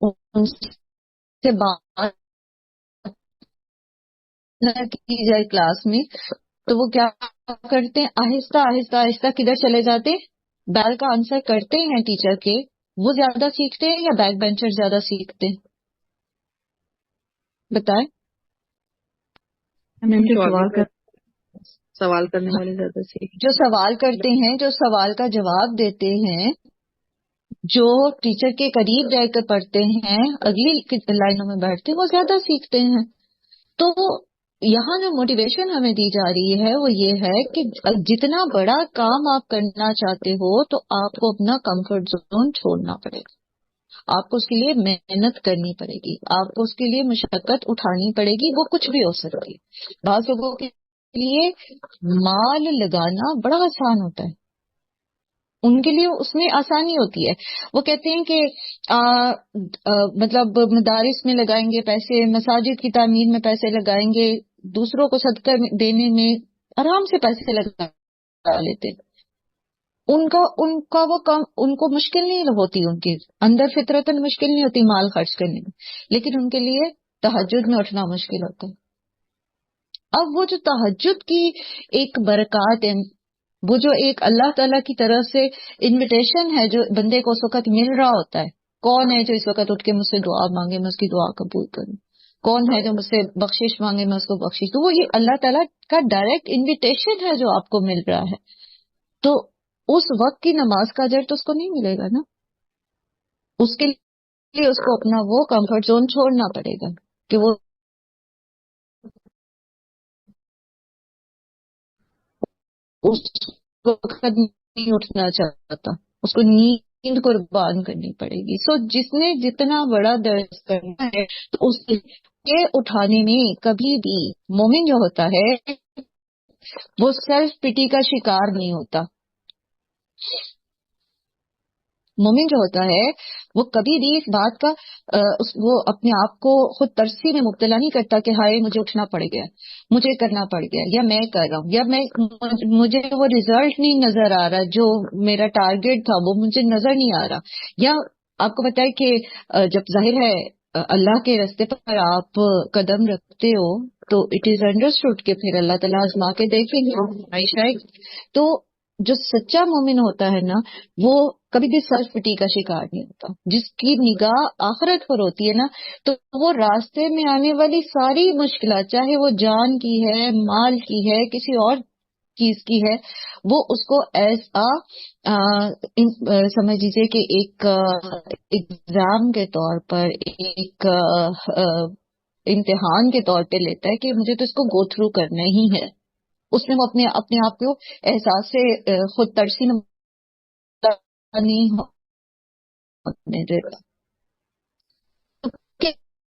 ان سے بات نہ کی جائے کلاس میں، تو وہ کیا کرتے ہیں؟ آہستہ آہستہ آہستہ کدھر چلے جاتے؟ بیل کا آنسر کرتے ہیں ٹیچر کے، وہ زیادہ سیکھتے ہیں یا بیک بینچر زیادہ سیکھتے ہیں؟ بتائیں. سوال کرنے والے زیادہ سیکھ، جو سوال کرتے ہیں، جو سوال کا جواب دیتے ہیں، جو ٹیچر کے قریب رہ کر پڑھتے ہیں، اگلی لائنوں میں بیٹھتے ہیں، وہ زیادہ سیکھتے ہیں. تو یہاں جو موٹیویشن ہمیں دی جا رہی ہے وہ یہ ہے کہ جتنا بڑا کام آپ کرنا چاہتے ہو تو آپ کو اپنا کمفرٹ زون چھوڑنا پڑے گا، آپ کو اس کے لیے محنت کرنی پڑے گی، آپ کو اس کے لیے مشقت اٹھانی پڑے گی. وہ کچھ بھی ہو سکتی ہے. بعض لوگوں کے لیے مال لگانا بڑا آسان ہوتا ہے، ان کے لیے اس میں آسانی ہوتی ہے. وہ کہتے ہیں کہ مطلب مدارس میں لگائیں گے پیسے، مساجد کی تعمیر میں پیسے لگائیں گے، دوسروں کو صدقہ دینے میں آرام سے پیسے لگا لیتے. ان کا وہ کام ان کو مشکل نہیں ہوتی، ان کے اندر فطرتاً مشکل نہیں ہوتی مال خرچ کرنے میں، لیکن ان کے لیے تہجد میں اٹھنا مشکل ہوتا ہے۔ اب وہ جو تہجد کی ایک برکات ہے، وہ جو ایک اللہ تعالیٰ کی طرف سے انویٹیشن ہے جو بندے کو اس وقت مل رہا ہوتا ہے، کون ہے جو اس وقت اٹھ کے مجھ سے دعا مانگے میں اس کی دعا قبول کروں، کون ہے جو مجھ سے بخشش مانگے میں اس کو بخشش، تو وہ یہ اللہ تعالیٰ کا ڈائریکٹ انویٹیشن ہے جو آپ کو مل رہا ہے۔ تو اس وقت کی نماز کا اجر تو اس کو نہیں ملے گا نا، اس کے لیے اس کو اپنا وہ کمفرٹ زون چھوڑنا پڑے گا کہ وہ اس وقت نہیں اٹھنا چاہتا، اس کو نیند قربان کرنی پڑے گی۔ سو جس نے جتنا بڑا درس کرنا ہے تو اس کے اٹھانے میں کبھی بھی مومن جو ہوتا ہے وہ سیلف پٹی کا شکار نہیں ہوتا۔ مومن جو ہوتا ہے وہ کبھی بھی اس بات کا وہ اپنے آپ کو خود ترسی میں مبتلا نہیں کرتا کہ ہائے مجھے اٹھنا پڑ گیا، مجھے کرنا پڑ گیا، یا میں کر رہا ہوں، یا مجھے وہ ریزلٹ نہیں نظر آ رہا جو میرا ٹارگیٹ تھا وہ مجھے نظر نہیں آ رہا۔ یا آپ کو پتا ہے کہ جب ظاہر ہے اللہ کے راستے پر آپ قدم رکھتے ہو تو اٹ از انڈرسٹوڈ کہ پھر اللہ تعالیٰ آزما کے دیکھیں گے۔ تو جو سچا مومن ہوتا ہے نا وہ کبھی بھی سیلف پٹی کا شکار نہیں ہوتا، جس کی نگاہ آخرت پر ہوتی ہے نا تو وہ راستے میں آنے والی ساری مشکلات، چاہے وہ جان کی ہے، مال کی ہے، کسی اور چیز کی ہے، وہ اس کو ایز سمجھ لیجیے کہ ایک ایگزام کے طور پر، ایک امتحان کے طور پہ لیتا ہے کہ مجھے تو اس کو گو تھرو کرنا ہی ہے۔ اس میں وہ اپنے آپ کو احساس سے خود ترسی نہیں ہونے دیتا،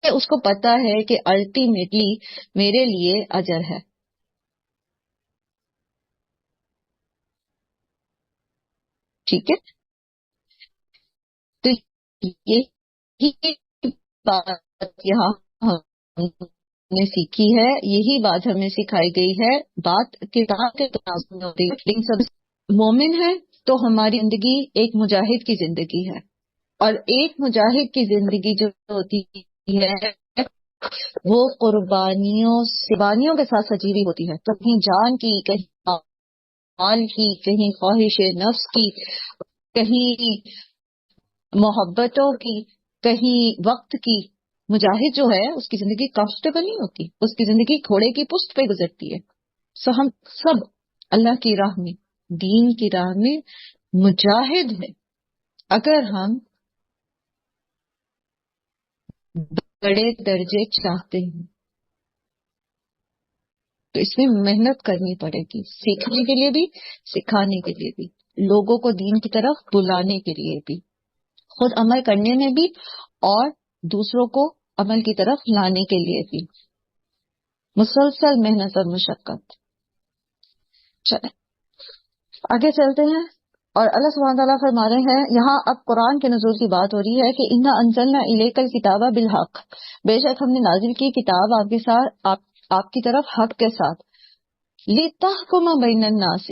اس کو پتا ہے کہ الٹیمیٹلی میرے لیے اجر ہے۔ ٹھیک ہے، تو یہی بات یہاں ہم نے سیکھی ہے، یہی بات ہمیں سکھائی گئی ہے۔ بات کتاب کے تناظر میں ہوتی ہے، لیکن سب مومن ہے تو ہماری زندگی ایک مجاہد کی زندگی ہے، اور ایک مجاہد کی زندگی جو ہوتی ہے وہ قربانیوں کے ساتھ سجی ہوئی ہوتی ہے، کہیں جان کی، کہیں مال کی، کہیں خواہش نفس کی، کہیں محبتوں کی، کہیں وقت کی۔ مجاہد جو ہے اس کی زندگی کمفرٹیبل نہیں ہوتی، اس کی زندگی گھوڑے کی پشت پہ گزرتی ہے۔ سو ہم سب اللہ کی راہ میں، دین کی راہ میں مجاہد ہیں۔ اگر ہم بڑے درجے چاہتے ہیں تو اس میں محنت کرنی پڑے گی، سیکھنے کے لیے بھی، سکھانے کے لیے بھی، لوگوں کو دین کی طرف بلانے کے لیے بھی، خود عمل کرنے میں بھی، اور دوسروں کو عمل کی طرف لانے کے لیے بھی، مسلسل محنت اور مشقت۔ چلیں آگے چلتے ہیں، اور اللہ سبحانہ تعالیٰ فرما رہے ہیں یہاں اب قرآن کے نزول کی بات ہو رہی ہے کہ اِنَّا أَنزَلْنَا إِلَيْكَ الْكِتَابَ بِالْحَقِّ، بے شک ہم نے نازل کی کتاب آپ کے ساتھ، آپ کی طرف حق کے ساتھ، لِتَحْكُمَ بَيْنَ النَّاسِ،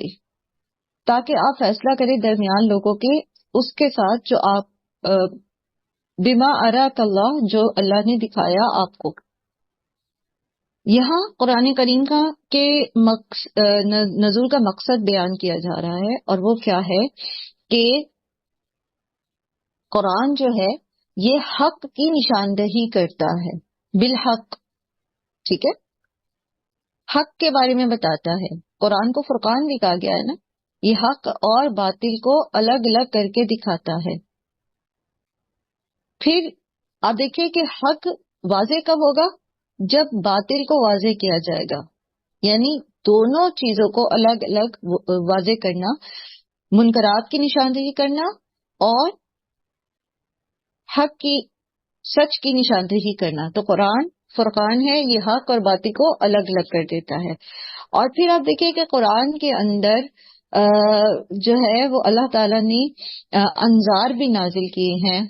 تاکہ آپ فیصلہ کریں درمیان لوگوں کے اس کے ساتھ جو آپ بما اراک اللہ، جو اللہ نے دکھایا آپ کو۔ یہاں قرآن کریم کا کے نزول کا مقصد بیان کیا جا رہا ہے، اور وہ کیا ہے کہ قرآن جو ہے یہ حق کی نشاندہی کرتا ہے، بالحق، ٹھیک ہے، حق کے بارے میں بتاتا ہے۔ قرآن کو فرقان بھی کہا گیا ہے نا، یہ حق اور باطل کو الگ الگ کر کے دکھاتا ہے۔ پھر آپ دیکھیں کہ حق واضح کب ہوگا؟ جب باطل کو واضح کیا جائے گا، یعنی دونوں چیزوں کو الگ الگ واضح کرنا، منکرات کی نشاندہی کرنا اور حق کی، سچ کی نشاندہی کرنا۔ تو قرآن فرقان ہے، یہ حق اور باطل کو الگ الگ کر دیتا ہے۔ اور پھر آپ دیکھیں کہ قرآن کے اندر جو ہے وہ اللہ تعالیٰ نے انذار بھی نازل کیے ہیں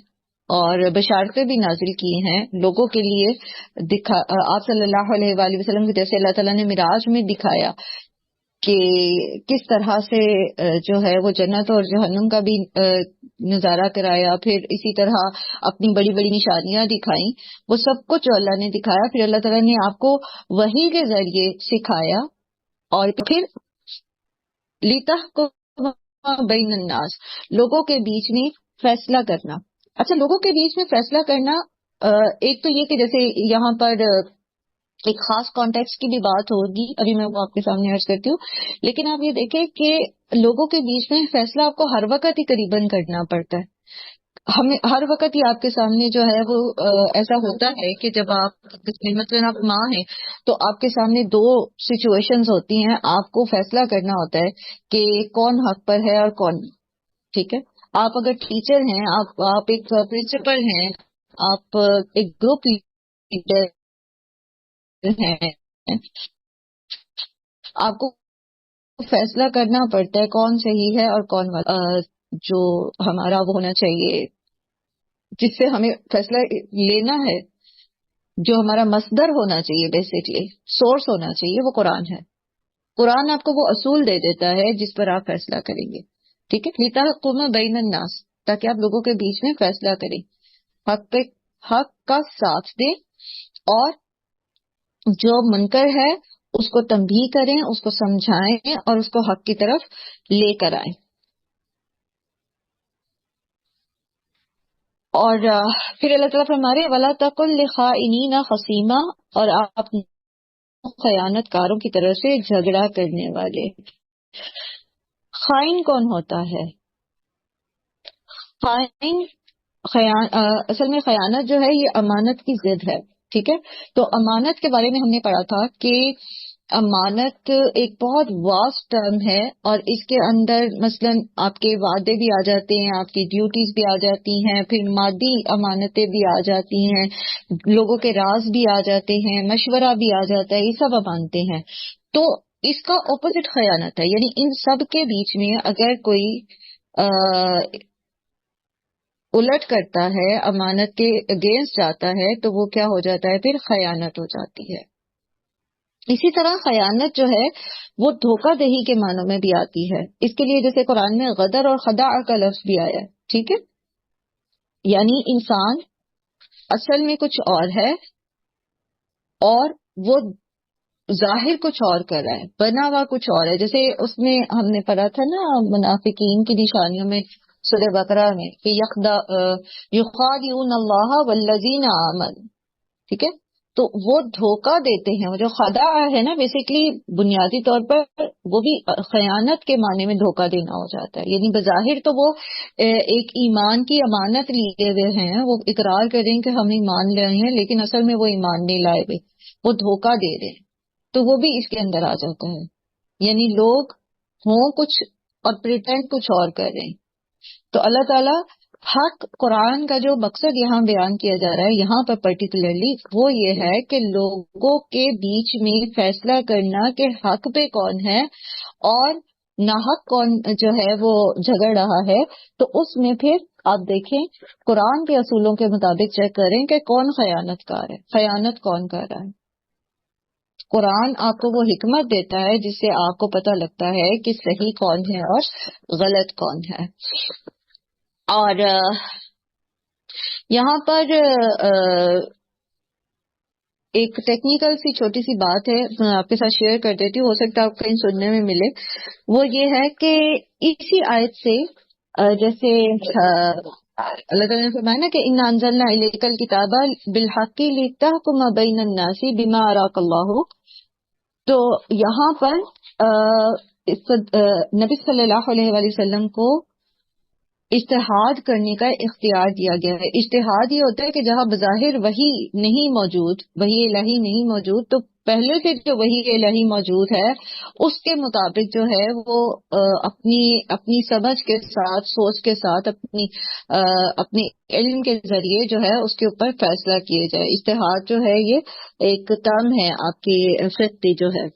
اور بشارتیں بھی نازل کی ہیں لوگوں کے لیے۔ آپ صلی اللہ علیہ وآلہ وسلم کو جیسے اللہ تعالیٰ نے معراج میں دکھایا کہ کس طرح سے جو ہے وہ جنت اور جہنم کا بھی نظارہ کرایا، پھر اسی طرح اپنی بڑی بڑی نشانیاں دکھائیں، وہ سب کچھ جو اللہ نے دکھایا، پھر اللہ تعالیٰ نے آپ کو وحی کے ذریعے سکھایا، اور پھر لِتَحْكُمَ بَيْنَ النَّاسِ، لوگوں کے بیچ میں فیصلہ کرنا۔ اچھا، لوگوں کے بیچ میں فیصلہ کرنا، ایک تو یہ کہ جیسے یہاں پر ایک خاص کانٹیکسٹ کی بھی بات ہوگی، ابھی میں وہ آپ کے سامنے عرض کرتی ہوں، لیکن آپ یہ دیکھیں کہ لوگوں کے بیچ میں فیصلہ آپ کو ہر وقت ہی قریباً کرنا پڑتا ہے۔ ہمیں ہر وقت ہی آپ کے سامنے جو ہے وہ ایسا ہوتا ہے کہ جب آپ مثلاً آپ ماں ہیں تو آپ کے سامنے دو سچویشنز ہوتی ہیں، آپ کو فیصلہ کرنا ہوتا ہے کہ کون حق پر ہے اور کون نہیں، ٹھیک ہے؟ آپ اگر ٹیچر ہیں، آپ ایک پرنسپل ہیں، آپ ایک گروپ لیڈر ہیں، آپ کو فیصلہ کرنا پڑتا ہے کون صحیح ہے اور کون جو ہمارا وہ ہونا چاہیے جس سے ہمیں فیصلہ لینا ہے، جو ہمارا مصدر ہونا چاہیے، بیسیکلی سورس ہونا چاہیے، وہ قرآن ہے۔ قرآن آپ کو وہ اصول دے دیتا ہے جس پر آپ فیصلہ کریں گے، ٹھیک ہے؟ لِتَحْكُمَ بَيْنَ النَّاسِ، تاکہ آپ لوگوں کے بیچ میں فیصلہ کریں، حق کا ساتھ دیں، اور جو منکر ہے اس کو تنبیہ کریں، اس کو سمجھائیں اور اس کو حق کی طرف لے کر آئیں۔ اور پھر اللہ تعالیٰ فرما رہے وَلَا تَقُل لِّخَائِنِينَ خَصِيمًا، اور آپ خیانت کاروں کی طرف سے جھگڑا کرنے والے۔ خائن کون ہوتا ہے؟ اصل میں خیانت جو ہے یہ امانت کی ضد ہے، ٹھیک ہے؟ تو امانت کے بارے میں ہم نے پڑھا تھا کہ امانت ایک بہت واسٹ ٹرم ہے، اور اس کے اندر مثلا آپ کے وعدے بھی آ جاتے ہیں، آپ کی ڈیوٹیز بھی آ جاتی ہیں، پھر مادی امانتیں بھی آ جاتی ہیں، لوگوں کے راز بھی آ جاتے ہیں، مشورہ بھی آ جاتا ہے، یہ سب امانتیں ہیں۔ تو اس کا اپوزٹ خیانت ہے، یعنی ان سب کے بیچ میں اگر کوئی الٹ کرتا ہے، امانت کے اگینسٹ جاتا ہے، تو وہ کیا ہو جاتا ہے؟ پھر خیانت ہو جاتی ہے۔ اسی طرح خیانت جو ہے وہ دھوکہ دہی کے معنوں میں بھی آتی ہے، اس کے لیے جیسے قرآن میں غدر اور خداع کا لفظ بھی آیا ہے، ٹھیک ہے؟ یعنی انسان اصل میں کچھ اور ہے اور وہ ظاہر کچھ اور کر رہا ہے، بنا ہوا کچھ اور ہے۔ جیسے اس میں ہم نے پڑھا تھا نا منافقین کی نشانیوں میں سورہ بقرہ میں کہ یخادعون اللہ والذین آمنوا، ٹھیک ہے؟ تو وہ دھوکہ دیتے ہیں، وہ جو خداع ہے نا، بیسیکلی بنیادی طور پر وہ بھی خیانت کے معنی میں دھوکہ دینا ہو جاتا ہے۔ یعنی بظاہر تو وہ ایک ایمان کی امانت لیے ہوئے ہیں، وہ اقرار کر رہے ہیں کہ ہم ایمان لائے ہیں، لیکن اصل میں وہ ایمان نہیں لائے ہوئے، وہ دھوکہ دے رہے ہیں، تو وہ بھی اس کے اندر آ جاتا ہے۔ یعنی لوگ ہوں کچھ اور پریٹینڈ کچھ اور کر رہے ہیں۔ تو اللہ تعالیٰ حق قرآن کا جو مقصد یہاں بیان کیا جا رہا ہے یہاں پر پرٹیکولرلی وہ یہ ہے کہ لوگوں کے بیچ میں فیصلہ کرنا کہ حق پہ کون ہے اور ناحق کون جو ہے وہ جھگڑ رہا ہے، تو اس میں پھر آپ دیکھیں قرآن کے اصولوں کے مطابق چیک کریں کہ کون خیانت کار ہے، خیانت کون کر رہا ہے۔ قرآن آپ کو وہ حکمت دیتا ہے جس سے آپ کو پتہ لگتا ہے کہ صحیح کون ہے اور غلط کون ہے۔ اور یہاں پر ایک ٹیکنیکل سی چھوٹی سی بات ہے، میں آپ کے ساتھ شیئر کر دیتی ہوں، ہو سکتا ہے آپ کو کہیں سننے میں ملے۔ وہ یہ ہے کہ اسی آیت سے جیسے اللہ تعالیٰ نے فرمایا نا کہ اِنَّا أَنزَلْنَا إِلَيْكَ الْكِتَابَ بِالْحَقِّ لِتَحْكُمَ بَيْنَ النَّاسِ بِمَا أَرَاكَ اللَّهُ، تو یہاں پر نبی صلی اللہ علیہ وآلہ وسلم کو اجتہاد کرنے کا اختیار دیا گیا ہے۔ اجتہاد یہ ہوتا ہے کہ جہاں بظاہر وحی نہیں موجود، وحی الہی نہیں موجود، تو پہلے سے جو وحی الہی موجود ہے اس کے مطابق جو ہے وہ اپنی سمجھ کے ساتھ، سوچ کے ساتھ، اپنے علم کے ذریعے جو ہے اس کے اوپر فیصلہ کیے جائے۔ اجتہاد جو ہے یہ ایک ٹرم ہے آپ کی فقہ جو ہے۔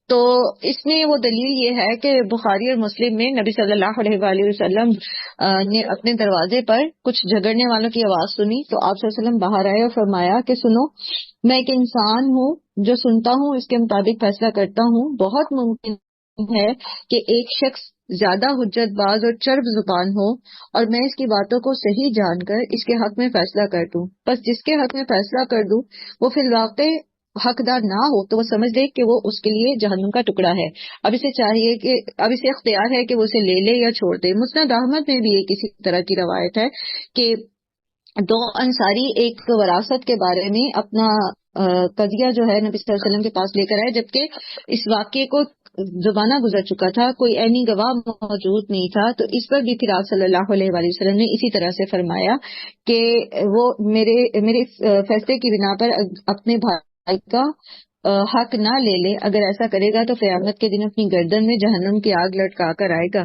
تو اس میں وہ دلیل یہ ہے کہ بخاری اور مسلم میں نبی صلی اللہ علیہ وآلہ وسلم نے اپنے دروازے پر کچھ جھگڑنے والوں کی آواز سنی، تو آپ صلی اللہ علیہ وسلم باہر آئے اور فرمایا کہ سنو، میں ایک انسان ہوں جو سنتا ہوں، اس کے مطابق فیصلہ کرتا ہوں، بہت ممکن ہے کہ ایک شخص زیادہ حجت باز اور چرب زبان ہو اور میں اس کی باتوں کو صحیح جان کر اس کے حق میں فیصلہ کر دوں، بس جس کے حق میں فیصلہ کر دوں وہ فی الواقع حقدار نہ ہو تو وہ سمجھ لے کہ وہ اس کے لیے جہنم کا ٹکڑا ہے۔ اب اسے چاہیے کہ اب اسے اختیار ہے کہ وہ اسے لے لے یا چھوڑ دے۔ مسند احمد میں بھی ایک اسی طرح کی روایت ہے کہ دو انصاری ایک وراثت کے بارے میں اپنا قضیہ جو ہے نبی صلی اللہ علیہ وسلم کے پاس لے کر آئے، جبکہ اس واقعے کو زمانہ گزر چکا تھا، کوئی عینی گواہ موجود نہیں تھا، تو اس پر بھی پھر آپ صلی اللہ علیہ وآلہ وسلم نے اسی طرح سے فرمایا کہ وہ میرے فیصلے کی بنا پر اپنے بھائی کا حق نہ لے لے، اگر ایسا کرے گا تو قیامت کے دن اپنی گردن میں جہنم کی آگ لٹکا کر آئے گا۔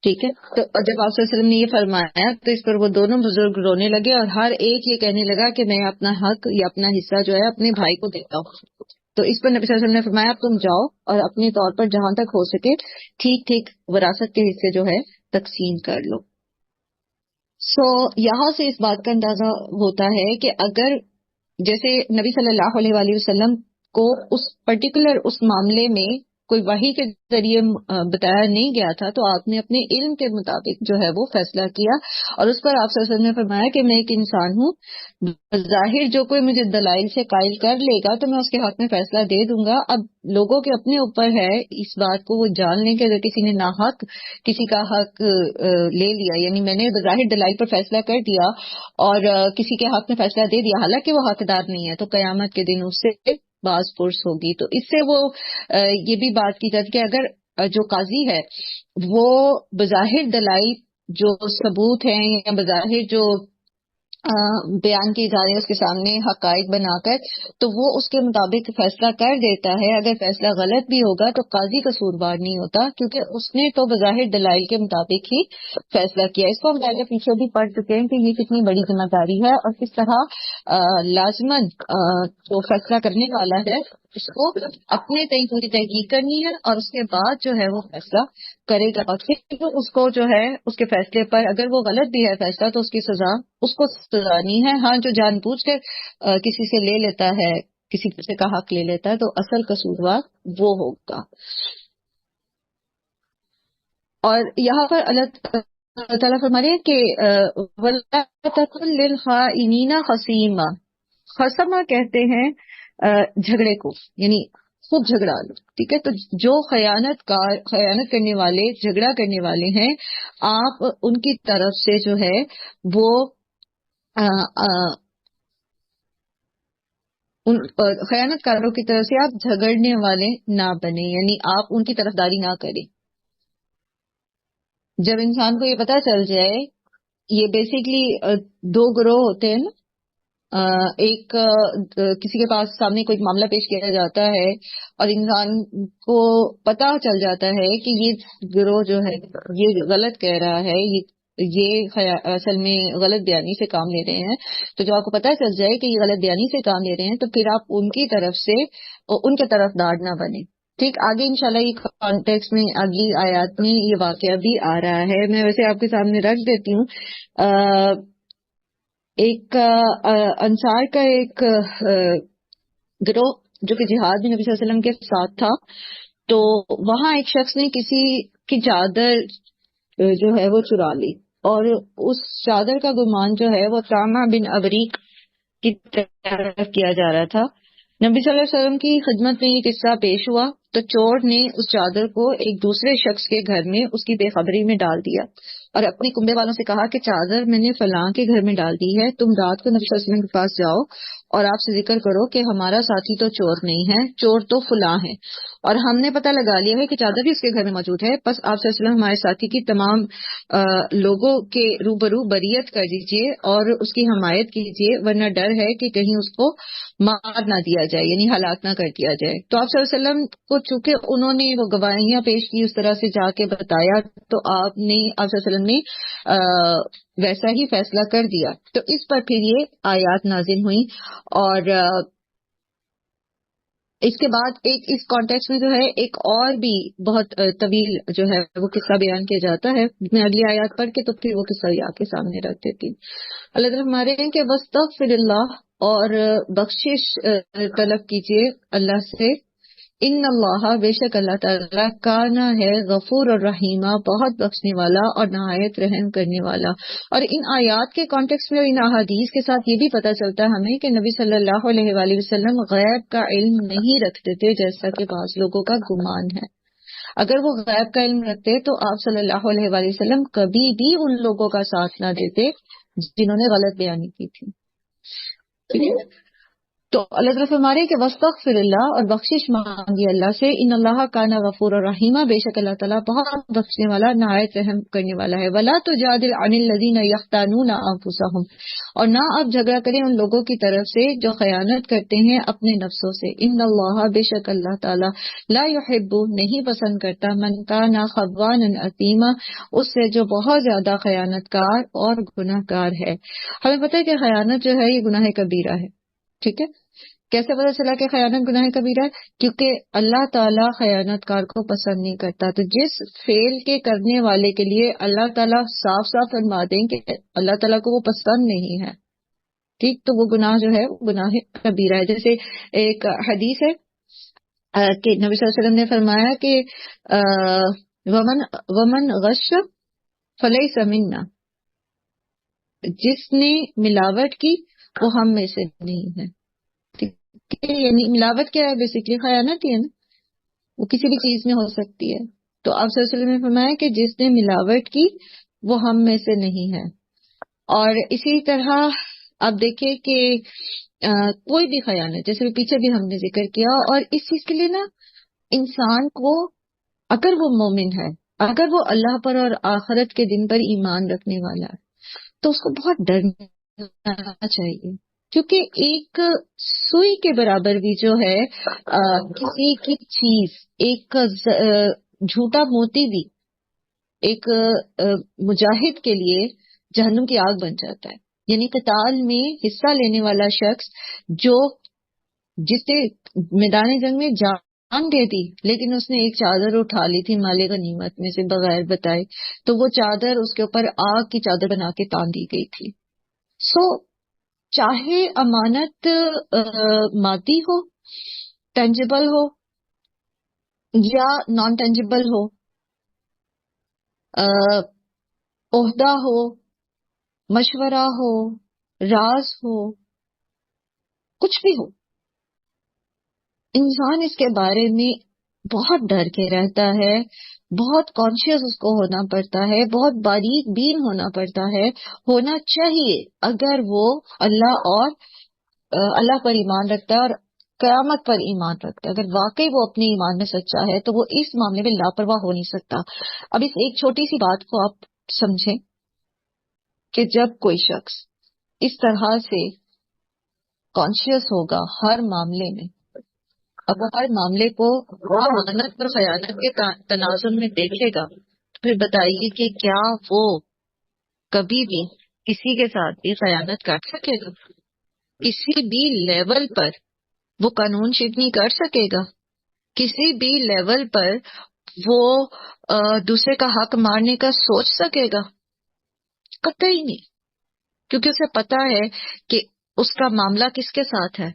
ٹھیک ہے، تو جب آپ صلی اللہ علیہ وسلم نے یہ فرمایا تو اس پر وہ دونوں بزرگ رونے لگے اور ہر ایک یہ کہنے لگا کہ میں اپنا حق یا اپنا حصہ جو ہے اپنے بھائی کو دیتا ہوں۔ تو اس پر نبی صلی اللہ علیہ وسلم نے فرمایا اب تم جاؤ اور اپنے طور پر جہاں تک ہو سکے ٹھیک ٹھیک وراثت کے حصے جو ہے تقسیم کر لو۔ یہاں سے اس بات کا اندازہ ہوتا ہے کہ اگر جیسے نبی صلی اللہ علیہ وآلہ وسلم کو اس پرٹیکولر اس معاملے میں کوئی وحی کے ذریعے بتایا نہیں گیا تھا، تو آپ نے اپنے علم کے مطابق جو ہے وہ فیصلہ کیا، اور اس پر آپ صلی اللہ علیہ وسلم نے فرمایا کہ میں ایک انسان ہوں، ظاہر جو کوئی مجھے دلائل سے قائل کر لے گا تو میں اس کے حق میں فیصلہ دے دوں گا۔ اب لوگوں کے اپنے اوپر ہے اس بات کو وہ جان لیں کہ اگر کسی نے ناحق کسی کا حق لے لیا، یعنی میں نے بظاہر دلائل پر فیصلہ کر دیا اور کسی کے حق میں فیصلہ دے دیا حالانکہ وہ حقدار نہیں ہے، تو قیامت کے دن اس سے باز پرس ہوگی۔ تو اس سے وہ یہ بھی بات کی جاتی کہ اگر جو قاضی ہے وہ بظاہر دلائل جو ثبوت ہیں یا بظاہر جو بیان کی جا رہی ہے اس کے سامنے حقائق بنا کر، تو وہ اس کے مطابق فیصلہ کر دیتا ہے، اگر فیصلہ غلط بھی ہوگا تو قاضی قصوروار نہیں ہوتا، کیونکہ اس نے تو بظاہر دلائل کے مطابق ہی فیصلہ کیا۔ اس کو ہم پہلے پیچھے بھی پڑھ چکے ہیں کہ یہ کتنی بڑی ذمہ داری ہے اور کس طرح لازماً جو فیصلہ کرنے والا ہے اس کو اپنے تئیں پوری تحقیق کرنی ہے اور اس کے بعد جو ہے وہ فیصلہ کرے گا، اور پھر اس کو جو ہے اس کے فیصلے پر اگر وہ غلط بھی ہے فیصلہ تو اس کی سزا اس کو سزا نہیں ہے۔ ہاں، جو جان بوجھ کر کسی سے لے لیتا ہے، کسی سے کا حق لے لیتا ہے تو اصل قصوروار وہ ہوگا۔ اور یہاں پر اللہ تعالیٰ فرما رہے ہیں کہ وَلَا تَكُن لِّلْخَائِنِينَ خَصِيمًا، خصمہ کہتے ہیں جھگڑے کو، یعنی خوب جھگڑا لو، ٹھیک ہے۔ تو جو خیانت کرنے والے، جھگڑا کرنے والے ہیں، آپ ان کی طرف سے جو ہے وہ خیانت کاروں کی طرف سے آپ جھگڑنے والے نہ بنے، یعنی آپ ان کی طرفداری نہ کریں۔ جب انسان کو یہ پتا چل جائے، یہ بیسیکلی دو گروہ ہوتے ہیں نا، ایک کسی کے پاس سامنے کوئی معاملہ پیش کیا جاتا ہے اور انسان کو پتا چل جاتا ہے کہ یہ گروہ جو ہے یہ غلط کہہ رہا ہے، یہ اصل میں غلط بیانی سے کام لے رہے ہیں، تو جو آپ کو پتا چل جائے کہ یہ غلط بیانی سے کام لے رہے ہیں تو پھر آپ ان کی طرف سے ان کے طرفدار نہ بنے۔ ٹھیک، آگے انشاءاللہ یہ کانٹیکس میں اگلی آیات میں یہ واقعہ بھی آ رہا ہے، میں ویسے آپ کے سامنے رکھ دیتی ہوں۔ ایک انصار کا ایک گروہ جو کہ جہاد میں نبی صلی اللہ علیہ وسلم کے ساتھ تھا، تو وہاں ایک شخص نے کسی کی چادر جو ہے وہ چرا لی، اور اس چادر کا گمان جو ہے وہ طعمہ بن ابریق کی طرف کیا جا رہا تھا۔ نبی صلی اللہ علیہ وسلم کی خدمت میں یہ قصہ پیش ہوا تو چور نے اس چادر کو ایک دوسرے شخص کے گھر میں اس کی بے خبری میں ڈال دیا اور اپنے کنبے والوں سے کہا کہ چادر میں نے فلاں کے گھر میں ڈال دی ہے، تم رات کو نبی صلی اللہ علیہ وسلم کے پاس جاؤ اور آپ سے ذکر کرو کہ ہمارا ساتھی تو چور نہیں ہے، چور تو فلاں ہے، اور ہم نے پتہ لگا لیا ہے کہ چادر بھی اس کے گھر میں موجود ہے، بس آپ صلی اللہ علیہ وسلم ہمارے ساتھی کی تمام لوگوں کے روبرو بریت کر دیجیے اور اس کی حمایت کیجیے، ورنہ ڈر ہے کہ کہیں اس کو مار نہ دیا جائے، یعنی ہلاک نہ کر دیا جائے۔ تو آپ صلی اللہ علیہ وسلم کو چونکہ انہوں نے وہ گواہیاں پیش کی، اس طرح سے جا کے بتایا، تو آپ صلی اللہ علیہ وسلم نے ویسا ہی فیصلہ کر دیا۔ تو اس پر پھر یہ آیات نازل ہوئیں، اور اس کے بعد اس کانٹیکس میں جو ہے ایک اور بھی بہت طویل جو ہے وہ قصہ بیان کیا جاتا ہے، میں اگلی آیات پڑھ کے تو پھر وہ قصہ آپ کے سامنے رکھ دیتی ہوں۔ اللہ تعالیٰ ہمارے ہیں کہ وَاسْتَغْفِرِ اللَّهَ، اور بخشش طلب کیجیے اللہ سے، ان اللہ بے شک اللہ تعالیٰ کانا ہے غفور اور رحیمہ بہت بخشنے والا اور نہایت رحم کرنے والا. اور ان آیات کے کانٹیکس میں اور ان احادیث کے ساتھ یہ بھی پتہ چلتا ہے ہمیں کہ نبی صلی اللہ علیہ وآلہ وسلم غیب کا علم نہیں رکھتے تھے جیسا کہ بعض لوگوں کا گمان ہے. اگر وہ غیب کا علم رکھتے تو آپ صلی اللہ علیہ وآلہ وسلم کبھی بھی ان لوگوں کا ساتھ نہ دیتے جنہوں نے غلط بیانی کی تھی. ٹھیک ہے، تو اللہ تعالیٰ فرما رہے کہ وستغفر اللہ، اور بخشش مانگی اللہ سے. ان اللہ کان غفور الرحیمہ، بے شک اللہ تعالیٰ بہت بخشنے والا نہایت رحم کرنے والا ہے. ولا تجادل عن الذین یختانون انفسهم، اور نہ آپ جھگڑا کریں ان لوگوں کی طرف سے جو خیانت کرتے ہیں اپنے نفسوں سے. ان اللہ، بے شک اللہ تعالیٰ لا یحب، نہیں پسند کرتا، من کان خوانا اثیما، اس سے جو بہت زیادہ خیانت کار اور گناہ گار ہے. ہمیں پتہ ہے کہ خیانت جو ہے یہ گناہ کبیرہ ہے. ٹھیک ہے، کیسے پتا چلا کہ خیانت گناہ کبیرہ ہے؟ کیونکہ اللہ تعالیٰ خیانت کار کو پسند نہیں کرتا. تو جس فعل کے کرنے والے کے لیے اللہ تعالیٰ صاف صاف فرما دیں کہ اللہ تعالیٰ کو وہ پسند نہیں ہے، ٹھیک، تو وہ گناہ جو ہے گناہ کبیرہ ہے. جیسے ایک حدیث ہے کہ نبی صلی اللہ علیہ وسلم نے فرمایا کہ ومن غش فلیس منا، جس نے ملاوٹ کی وہ ہم میں سے نہیں ہے. یعنی ملاوٹ کیا ہے؟ بیسیکلی خیانت ہی ہے نا، وہ کسی بھی چیز میں ہو سکتی ہے. تو آپ صلی اللہ علیہ وسلم نے فرمایا کہ جس نے ملاوٹ کی وہ ہم میں سے نہیں ہے. اور اسی طرح آپ دیکھیں کہ کوئی بھی خیانت، جیسے پیچھے بھی ہم نے ذکر کیا، اور اس چیز کے لیے نا انسان کو، اگر وہ مومن ہے، اگر وہ اللہ پر اور آخرت کے دن پر ایمان رکھنے والا ہے، تو اس کو بہت ڈرنا چاہیے. کیونکہ ایک سوئی کے برابر بھی جو ہے کسی کی چیز، ایک جھوٹا موتی بھی ایک مجاہد کے لیے جہنم کی آگ بن جاتا ہے. یعنی قتال میں حصہ لینے والا شخص جو جس نے میدان جنگ میں جان دے دی، لیکن اس نے ایک چادر اٹھا لی تھی مال غنیمت میں سے بغیر بتائے، تو وہ چادر اس کے اوپر آگ کی چادر بنا کے تان دی گئی تھی. چاہے امانت مادی ہو، ٹینجیبل ہو یا نان ٹینجیبل ہو، عہدہ ہو، مشورہ ہو، راز ہو، کچھ بھی ہو، انسان اس کے بارے میں بہت ڈر کے رہتا ہے، بہت کانشیس اس کو ہونا پڑتا ہے، بہت باریک بین ہونا پڑتا ہے، ہونا چاہیے اگر وہ اللہ پر ایمان رکھتا ہے اور قیامت پر ایمان رکھتا ہے. اگر واقعی وہ اپنے ایمان میں سچا ہے تو وہ اس معاملے میں لاپرواہ ہو نہیں سکتا. اب اس ایک چھوٹی سی بات کو آپ سمجھیں کہ جب کوئی شخص اس طرح سے کانشیس ہوگا ہر معاملے میں، اب وہ ہر معاملے کو امانت اور خیانت کے تناظر میں دیکھے گا، تو پھر بتائیے کہ کیا وہ کبھی بھی کسی کے ساتھ بھی خیانت کر سکے گا؟ کسی بھی لیول پر وہ قانون شکنی کر سکے گا؟ کسی بھی لیول پر وہ دوسرے کا حق مارنے کا سوچ سکے گا؟ قطعی نہیں، کیونکہ اسے پتا ہے کہ اس کا معاملہ کس کے ساتھ ہے.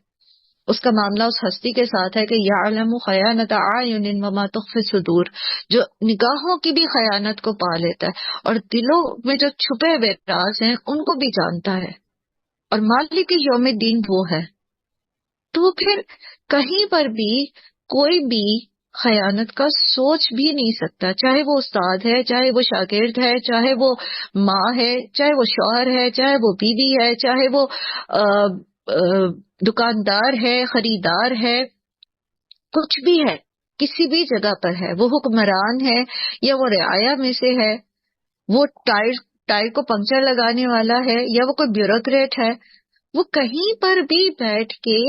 اس کا معاملہ اس ہستی کے ساتھ ہے کہ یعلم خیانت اعین وما تخفی الصدور، جو نگاہوں کی بھی خیانت کو پا لیتا ہے اور دلوں میں جو چھپے ہوئے راز ہیں ان کو بھی جانتا ہے، اور مالک یوم الدین وہ ہے. تو پھر کہیں پر بھی کوئی بھی خیانت کا سوچ بھی نہیں سکتا، چاہے وہ استاد ہے، چاہے وہ شاگرد ہے، چاہے وہ ماں ہے، چاہے وہ شوہر ہے، چاہے وہ بیوی ہے، چاہے وہ دکاندار ہے، خریدار ہے، کچھ بھی ہے، کسی بھی جگہ پر ہے، وہ حکمران ہے یا وہ رعایا میں سے ہے، وہ ٹائر کو پنکچر لگانے والا ہے یا وہ کوئی بیوروکریٹ ہے، وہ کہیں پر بھی بیٹھ کے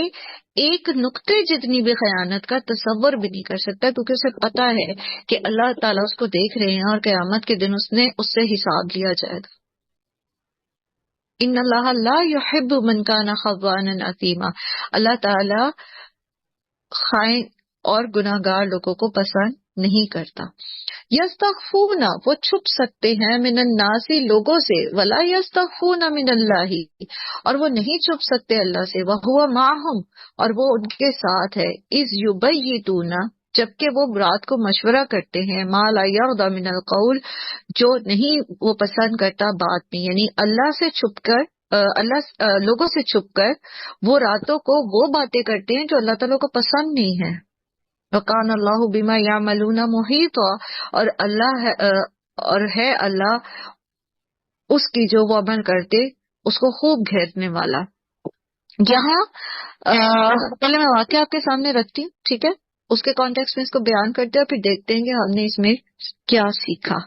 ایک نقطے جتنی بھی خیانت کا تصور بھی نہیں کر سکتا، کیونکہ اسے پتا ہے کہ اللہ تعالیٰ اس کو دیکھ رہے ہیں اور قیامت کے دن اس سے حساب لیا جائے گا. ان اللہ لا يحب من کان خوانا اثیما، اللہ تعالیٰ خائن اور گناہگار لوگوں کو پسند نہیں کرتا. یستخفون، وہ چھپ سکتے ہیں، من الناس، لوگوں سے، ولا یستخفون من اللہ، اور وہ نہیں چھپ سکتے اللہ سے، وہو معہم، اور وہ ان کے ساتھ ہے، اذ یبیتون، جبکہ وہ رات کو مشورہ کرتے ہیں، ما لا یرضی من القول، جو نہیں وہ پسند کرتا بات میں، یعنی اللہ سے چھپ کر لوگوں سے چھپ کر وہ راتوں کو وہ باتیں کرتے ہیں جو اللہ تعالیٰ کو پسند نہیں ہے. وَقَانَ اللَّهُ بِمَا يَعْمَلُونَ مُحِيطًا، اور اللہ ہے اللہ اس کی جو وہ عمل کرتے اس کو خوب گھیرنے والا. جہاں پہلے میں واقعہ آپ کے سامنے رکھتی ہوں، ٹھیک ہے، اس کے کانٹیکسٹ میں اس کو بیان کرتے ہیں، پھر دیکھتے ہیں کہ ہم نے اس میں کیا سیکھا.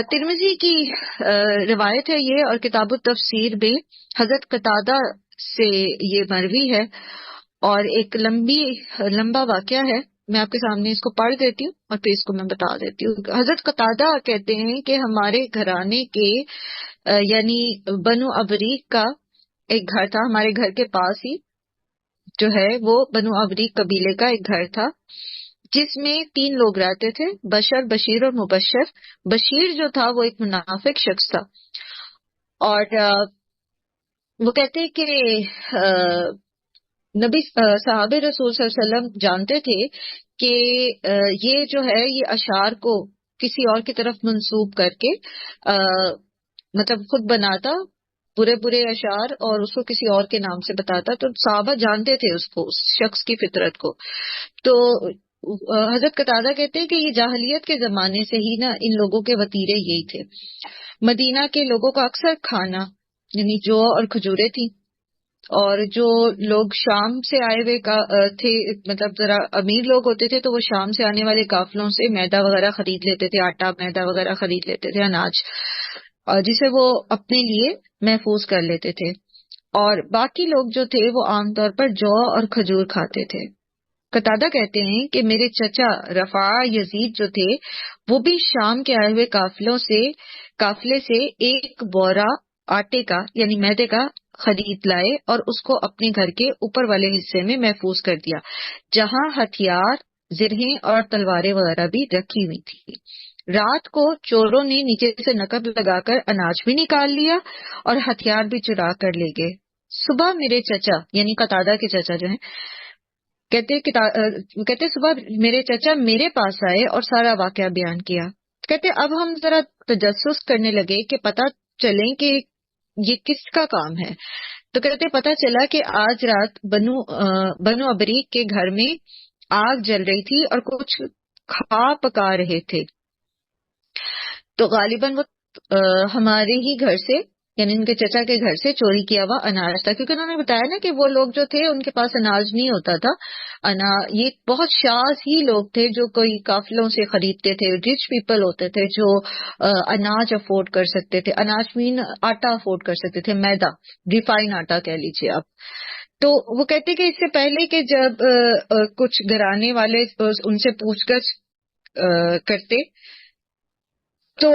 ترمذی کی روایت ہے یہ، اور کتاب التفسیر میں حضرت قتادہ سے یہ مروی ہے، اور ایک لمبا واقعہ ہے. میں آپ کے سامنے اس کو پڑھ دیتی ہوں اور پھر اس کو میں بتا دیتی ہوں. حضرت قتادہ کہتے ہیں کہ ہمارے گھرانے کے یعنی بنو ابریق کا ایک گھر تھا، ہمارے گھر کے پاس ہی جو ہے وہ بنو ابریق قبیلے کا ایک گھر تھا، جس میں 3 لوگ رہتے تھے، بشر، بشیر اور مبشر. بشیر جو تھا وہ ایک منافق شخص تھا، اور وہ کہتے کہ نبی صحابہ رسول صلی اللہ علیہ وسلم جانتے تھے کہ یہ جو ہے یہ اشعار کو کسی اور کی طرف منسوب کر کے مطلب خود بناتا برے اشعار اور اس کو کسی اور کے نام سے بتاتا. تو صحابہ جانتے تھے اس کو، اس شخص کی فطرت کو. تو حضرت قتادہ کہتے ہیں کہ یہ جاہلیت کے زمانے سے ہی نا ان لوگوں کے وتیرے یہی تھے. مدینہ کے لوگوں کا اکثر کھانا یعنی جو اور کھجورے تھیں، اور جو لوگ شام سے آئے ہوئے تھے، مطلب ذرا امیر لوگ ہوتے تھے تو وہ شام سے آنے والے قافلوں سے میدا وغیرہ خرید لیتے تھے، آٹا میدا وغیرہ خرید لیتے تھے، اناج، اور جسے وہ اپنے لیے محفوظ کر لیتے تھے. اور باقی لوگ جو تھے وہ عام طور پر جو اور کھجور کھاتے تھے. قتادہ کہتے ہیں کہ میرے چچا رفاع یزید جو تھے وہ بھی شام کے آئے ہوئے قافلے سے ایک بورا آٹے کا یعنی میدے کا خرید لائے اور اس کو اپنے گھر کے اوپر والے حصے میں محفوظ کر دیا، جہاں ہتھیار، زرہیں اور تلواریں وغیرہ بھی رکھی ہوئی تھی. رات کو چوروں نے نیچے سے نقب لگا کر اناج بھی نکال لیا اور ہتھیار بھی چرا کر لے گئے. صبح میرے چچا یعنی قتادہ کے چچا جو ہیں کہتے صبح میرے چچا میرے پاس آئے اور سارا واقعہ بیان کیا. کہتے اب ہم ذرا تجسس کرنے لگے کہ پتہ چلیں کہ یہ کس کا کام ہے. تو کہتے پتہ چلا کہ آج رات بنو ابریق کے گھر میں آگ جل رہی تھی اور کچھ کھا پکا رہے تھے. تو غالباً وہ ہمارے ہی گھر سے یعنی ان کے چچا کے گھر سے چوری کیا ہوا اناج تھا، کیونکہ انہوں نے بتایا نا کہ وہ لوگ جو تھے ان کے پاس اناج نہیں ہوتا تھا. یہ بہت شاذ ہی لوگ تھے جو کوئی قافلوں سے خریدتے تھے، ریچ پیپل ہوتے تھے جو اناج افورڈ کر سکتے تھے. اناج مین آٹا افورڈ کر سکتے تھے، میدا، ریفائن آٹا کہہ لیجیے آپ. تو وہ کہتے کہ اس سے پہلے کہ جب کچھ گھرانے والے ان سے پوچھ گچھ کرتے تو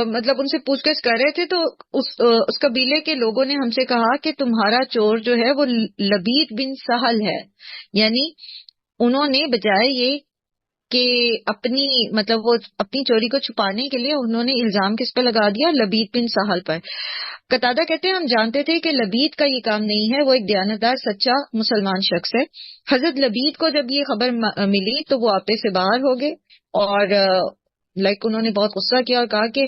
مطلب ان سے پوچھ گچھ کر رہے تھے تو اس قبیلے کے لوگوں نے ہم سے کہا کہ تمہارا چور جو ہے وہ لبید بن سہل ہے. یعنی انہوں نے بجائے یہ کہ وہ اپنی چوری کو چھپانے کے لیے انہوں نے الزام کس پہ لگا دیا؟ لبید بن سہل پر. قتادہ کہتے ہیں ہم جانتے تھے کہ لبید کا یہ کام نہیں ہے، وہ ایک دیانتدار سچا مسلمان شخص ہے. حضرت لبید کو جب یہ خبر ملی تو وہ آپے سے باہر ہو گئے اور انہوں نے بہت غصہ کیا اور کہا کہ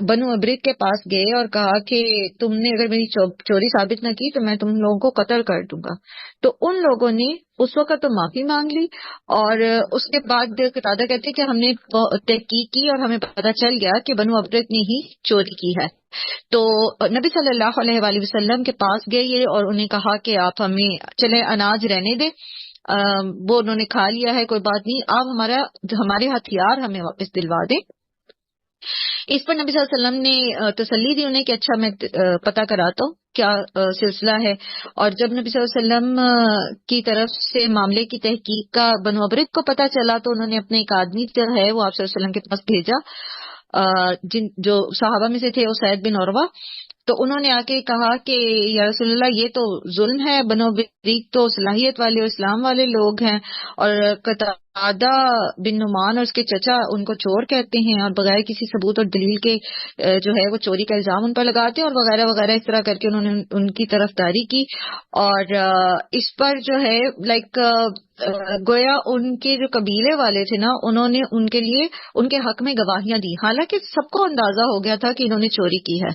بنو ابریق کے پاس گئے اور کہا کہ تم نے اگر میری چوری ثابت نہ کی تو میں تم لوگوں کو قتل کر دوں گا. تو ان لوگوں نے اس وقت تو معافی مانگ لی اور اس کے بعد قتادہ کہتے ہیں کہ ہم نے تحقیق کی اور ہمیں پتہ چل گیا کہ بنو ابریق نے ہی چوری کی ہے. تو نبی صلی اللہ علیہ وآلہ وسلم کے پاس گئے اور انہیں کہا کہ آپ ہمیں چلے اناج رہنے دیں، وہ انہوں نے کھا لیا ہے، کوئی بات نہیں، آپ ہمارے ہتھیار ہمیں واپس دلوا دیں. اس پر نبی صلی اللہ علیہ وسلم نے تسلی دی انہیں کہ اچھا میں پتہ کراتا ہوں کیا سلسلہ ہے. اور جب نبی صلی اللہ علیہ وسلم کی طرف سے معاملے کی تحقیق کا بنو ابریق کو پتہ چلا تو انہوں نے اپنے ایک آدمی جو ہے وہ آپ صلی اللہ علیہ وسلم کے پاس بھیجا، جو صحابہ میں سے تھے اسید بن عروہ. تو انہوں نے آ کے کہا کہ یا رسول اللہ یہ تو ظلم ہے، بنو بریق تو صلاحیت والے اور اسلام والے لوگ ہیں، اور قتادہ بن نعمان اور اس کے چچا ان کو چور کہتے ہیں، اور بغیر کسی ثبوت اور دلیل کے جو ہے وہ چوری کا الزام ان پر لگاتے ہیں، اور وغیرہ وغیرہ اس طرح کر کے انہوں نے ان کی طرفداری کی، اور اس پر جو ہے لائک گویا ان کے جو قبیلے والے تھے نا، انہوں نے ان کے لیے ان کے حق میں گواہیاں دی، حالانکہ سب کو اندازہ ہو گیا تھا کہ انہوں نے چوری کی ہے۔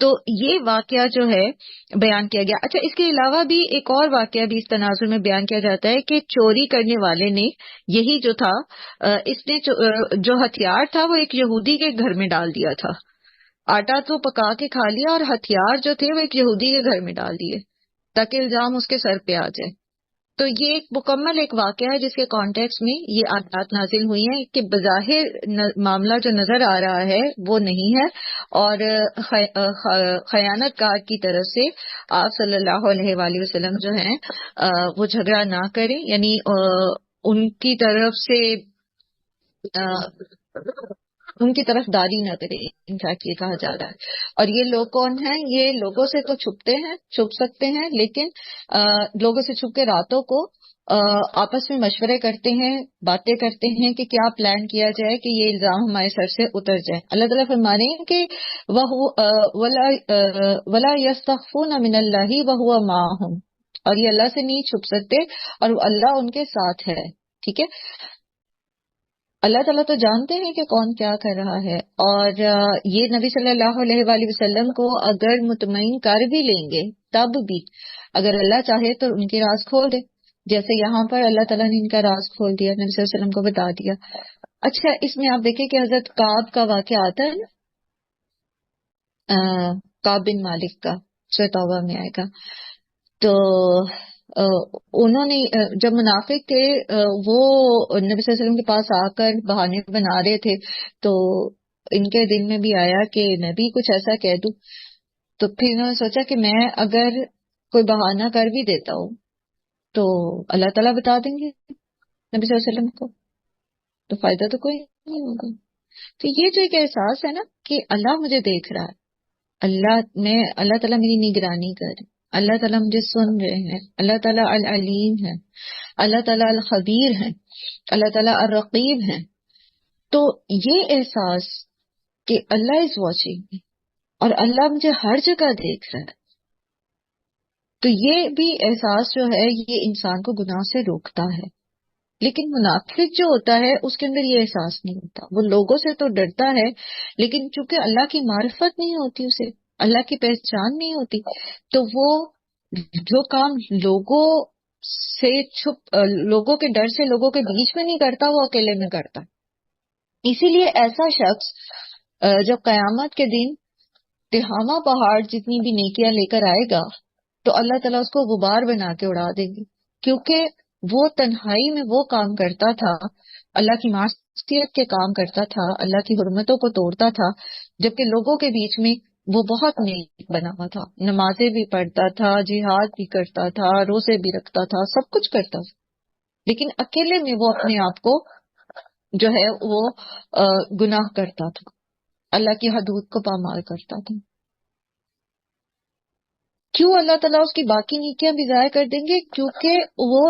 تو یہ واقعہ جو ہے بیان کیا گیا۔ اچھا، اس کے علاوہ بھی ایک اور واقعہ بھی اس تناظر میں بیان کیا جاتا ہے کہ چوری کرنے والے نے یہی جو تھا، اس نے جو ہتھیار تھا وہ ایک یہودی کے گھر میں ڈال دیا تھا، آٹا تو پکا کے کھا لیا اور ہتھیار جو تھے وہ ایک یہودی کے گھر میں ڈال دیے تاکہ الزام اس کے سر پہ آ جائے۔ تو یہ ایک مکمل ایک واقعہ ہے جس کے کانٹیکس میں یہ آیات نازل ہوئی ہیں کہ بظاہر معاملہ جو نظر آ رہا ہے وہ نہیں ہے، اور خیانت کار کی طرف سے آپ صلی اللہ علیہ وآلہ وسلم جو ہیں وہ جھگڑا نہ کریں، یعنی ان کی طرف سے ان کی طرف داری نہ کرے، انفیکٹ یہ کہا جا رہا ہے۔ اور یہ لوگ کون ہیں؟ یہ لوگوں سے تو چھپتے ہیں، چھپ سکتے ہیں، لیکن لوگوں سے چھپ کے راتوں کو آپس میں مشورے کرتے ہیں، باتیں کرتے ہیں کہ کیا پلان کیا جائے کہ یہ الزام ہمارے سر سے اتر جائے۔ اللہ تعالیٰ فرما رہے ہیں کہ وَلَا يَسْتَخْفُونَ مِنَ اللَّهِ وَهُوَ مَعَهُمْ، اور یہ اللہ سے نہیں چھپ سکتے اور اللہ ان کے ساتھ ہے۔ ٹھیک ہے، اللہ تعالیٰ تو جانتے ہیں کہ کون کیا کر رہا ہے، اور یہ نبی صلی اللہ علیہ وآلہ وسلم کو اگر مطمئن کر بھی لیں گے تب بھی اگر اللہ چاہے تو ان کے راز کھول دے، جیسے یہاں پر اللہ تعالیٰ نے ان کا راز کھول دیا، نبی صلی اللہ علیہ وسلم کو بتا دیا۔ اچھا، اس میں آپ دیکھیں کہ حضرت کعب کا واقعہ آتا ہے نا، کعب بن مالک کا، سورہ توبہ میں آئے گا۔ تو انہوں نے جب منافق تھے وہ نبی صلی اللہ علیہ وسلم کے پاس آ کر بہانے بنا رہے تھے، تو ان کے دل میں بھی آیا کہ میں بھی کچھ ایسا کہہ دوں، تو پھر انہوں نے سوچا کہ میں اگر کوئی بہانہ کر بھی دیتا ہوں تو اللہ تعالیٰ بتا دیں گے نبی صلی اللہ علیہ وسلم کو، تو فائدہ تو کوئی نہیں ہوگا۔ تو یہ جو ایک احساس ہے نا کہ اللہ مجھے دیکھ رہا ہے، اللہ تعالیٰ میری نگرانی کر رہے، اللہ تعالیٰ مجھے سن رہے ہیں، اللہ تعالیٰ العلیم ہے، اللہ تعالیٰ الخبیر ہے، اللہ تعالیٰ الرقیب ہے۔ تو یہ احساس کہ اللہ از واچنگ اور اللہ مجھے ہر جگہ دیکھ رہا ہے، تو یہ بھی احساس جو ہے یہ انسان کو گناہ سے روکتا ہے۔ لیکن منافق جو ہوتا ہے اس کے اندر یہ احساس نہیں ہوتا، وہ لوگوں سے تو ڈرتا ہے لیکن چونکہ اللہ کی معرفت نہیں ہوتی، اسے اللہ کی پہچان نہیں ہوتی، تو وہ جو کام لوگوں کے ڈر سے لوگوں کے بیچ میں نہیں کرتا وہ اکیلے میں کرتا۔ اسی لیے ایسا شخص جب قیامت کے دن تہامہ پہاڑ جتنی بھی نیکیاں لے کر آئے گا تو اللہ تعالیٰ اس کو غبار بنا کے اڑا دیں گے، کیونکہ وہ تنہائی میں وہ کام کرتا تھا، اللہ کی معصیت کے کام کرتا تھا، اللہ کی حرمتوں کو توڑتا تھا، جبکہ لوگوں کے بیچ میں وہ بہت نیک بنا ہوا تھا، نمازیں بھی پڑھتا تھا، جہاد بھی کرتا تھا، روزے بھی رکھتا تھا، سب کچھ کرتا تھا، لیکن اکیلے میں وہ اپنے آپ کو جو ہے وہ گناہ کرتا تھا، اللہ کی حدود کو پامال کرتا تھا۔ کیوں اللہ تعالیٰ اس کی باقی نیکیاں بھی ضائع کر دیں گے؟ کیونکہ وہ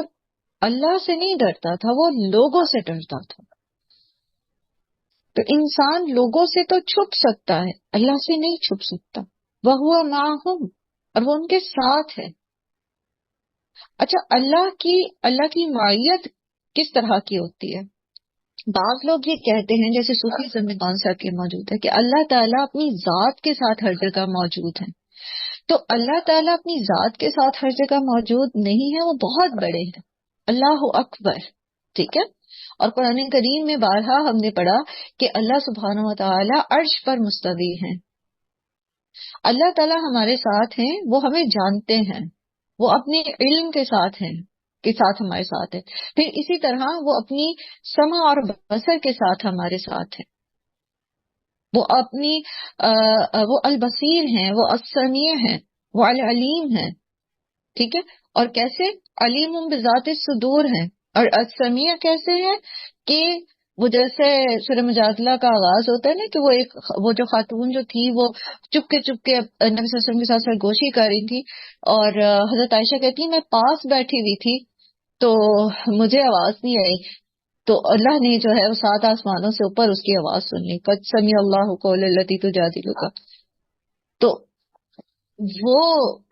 اللہ سے نہیں ڈرتا تھا، وہ لوگوں سے ڈرتا تھا۔ تو انسان لوگوں سے تو چھپ سکتا ہے، اللہ سے نہیں چھپ سکتا۔ وَهُوَ مَعَهُمْ، اور وہ ان کے ساتھ ہے۔ اچھا، اللہ کی معیت کس طرح کی ہوتی ہے؟ بعض لوگ یہ کہتے ہیں، جیسے صوفی زمیدان صاحب کے موجود ہے، کہ اللہ تعالیٰ اپنی ذات کے ساتھ ہر جگہ موجود ہے۔ تو اللہ تعالیٰ اپنی ذات کے ساتھ ہر جگہ موجود نہیں ہے، وہ بہت بڑے ہیں، اللہ اکبر، ٹھیک ہے۔ اور قرآن کریم میں بارہا ہم نے پڑھا کہ اللہ سبحانہ و تعالیٰ عرش پر مستوی ہیں۔ اللہ تعالیٰ ہمارے ساتھ ہیں، وہ ہمیں جانتے ہیں، وہ اپنے علم کے ساتھ ہیں، کے ساتھ ہمارے ساتھ ہے۔ پھر اسی طرح وہ اپنی سمع اور بصر کے ساتھ ہمارے ساتھ ہے، وہ وہ البصیر ہیں، وہ السمیع ہیں، وہ العلیم ہیں، ٹھیک ہے۔ اور کیسے؟ علیم بذات الصدور ہیں، اور السمیع کیسے ہے کہ وہ جیسے سورہ مجادلہ کا آغاز ہوتا ہے نا کہ وہ جو خاتون جو تھی وہ چپ کے نبی صلی اللہ علیہ وسلم کے ساتھ سرگوشی کر رہی تھی، اور حضرت عائشہ کہتی میں پاس بیٹھی ہوئی تھی تو مجھے آواز نہیں آئی، تو اللہ نے جو ہے وہ 7 آسمانوں سے اوپر اس کی آواز سن لی، قد سمع اللہ قول التی تجادلک. تو وہ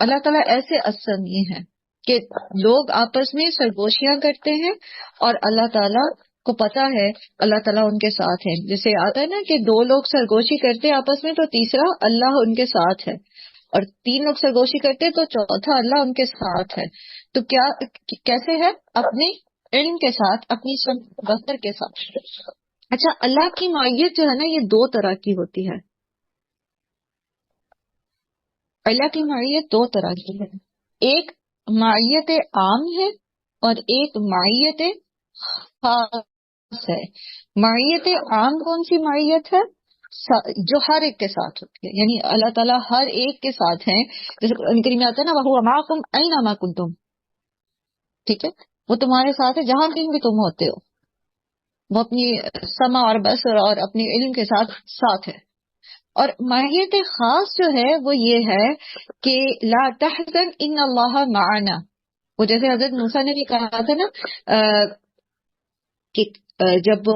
اللہ تعالیٰ ایسے اسمی ہیں کہ لوگ آپس میں سرگوشیاں کرتے ہیں اور اللہ تعالیٰ کو پتا ہے اللہ تعالیٰ ان کے ساتھ ہے. جیسے آتا ہے نا کہ 2 لوگ سرگوشی کرتے ہیں آپس میں تو تیسرا اللہ ان کے ساتھ ہے، اور 3 لوگ سرگوشی کرتے تو چوتھا اللہ ان کے ساتھ ہے. تو کیسے ہے؟ اپنے علم کے ساتھ، اپنی بصر کے ساتھ. اچھا، اللہ کی معیت جو ہے نا یہ 2 طرح کی ہوتی ہے. اللہ کی معیت 2 طرح کی ہے، ایک معیت عام ہے اور ایک معیت خاص ہے. معیت عام کون سی معیت ہے؟ جو ہر ایک کے ساتھ ہوتی ہے، یعنی اللہ تعالیٰ ہر ایک کے ساتھ ہیں. جیسے قرآن کریم میں آتا ہے نا وَهُوَ مَعَكُمْ أَيْنَمَا كُنتُمْ، ٹھیک ہے، وہ تمہارے ساتھ ہے جہاں کہیں بھی تم ہوتے ہو. وہ اپنی سمع اور بصر اور اپنے علم کے ساتھ ہے. اور معیت خاص جو ہے وہ یہ ہے کہ لا تحزن ان اللہ معنا. وہ جیسے حضرت موسیٰ نے بھی کہا تھا نا کہ جب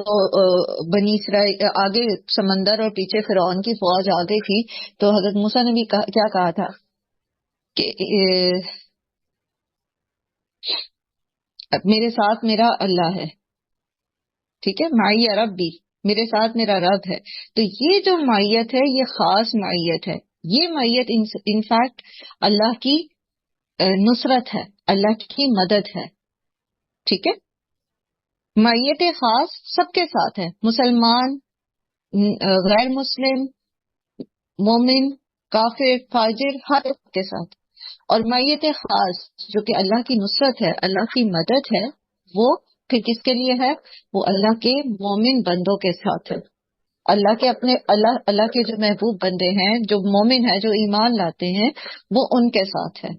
بنی اسرائیل آگے سمندر اور پیچھے فرعون کی فوج آ گئی تھی تو حضرت موسیٰ نے بھی کیا کہا تھا کہ میرے ساتھ میرا اللہ ہے، ٹھیک ہے، معی ربی، میرے ساتھ میرا رب ہے. تو یہ جو معیت ہے یہ خاص معیت ہے. یہ معیت انفیکٹ اللہ کی نصرت ہے، اللہ کی مدد ہے، ٹھیک ہے. معیت خاص سب کے ساتھ ہے، مسلمان، غیر مسلم، مومن، کافر، فاجر، ہر ایک کے ساتھ. اور معیت خاص جو کہ اللہ کی نصرت ہے، اللہ کی مدد ہے، وہ پھر کس کے لیے ہے؟ وہ اللہ کے مومن بندوں کے ساتھ ہے. اللہ کے اپنے اللہ کے جو محبوب بندے ہیں، جو مومن ہیں، جو ایمان لاتے ہیں، وہ ان کے ساتھ ہے.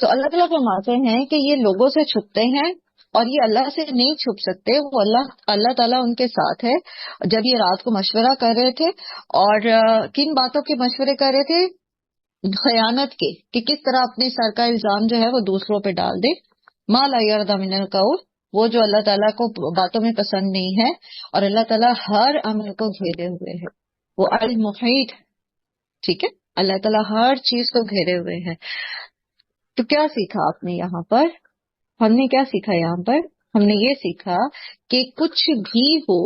تو اللہ تعالیٰ فرماتے ہیں کہ یہ لوگوں سے چھپتے ہیں اور یہ اللہ سے نہیں چھپ سکتے. وہ اللہ تعالیٰ ان کے ساتھ ہے. جب یہ رات کو مشورہ کر رہے تھے، اور کن باتوں کے مشورے کر رہے تھے؟ خیانت کے، کہ کس طرح اپنے سر کا الزام جو ہے وہ دوسروں پہ ڈال دے. ما لا یرضی من القول، وہ جو اللہ تعالیٰ کو باتوں میں پسند نہیں ہے. اور اللہ تعالیٰ ہر عمل کو گھیرے ہوئے ہے، وہ المحیط، ٹھیک ہے، اللہ تعالیٰ ہر چیز کو گھیرے ہوئے ہے. تو کیا سیکھا آپ نے یہاں پر؟ ہم نے کیا سیکھا یہاں پر؟ ہم نے یہ سیکھا کہ کچھ بھی ہو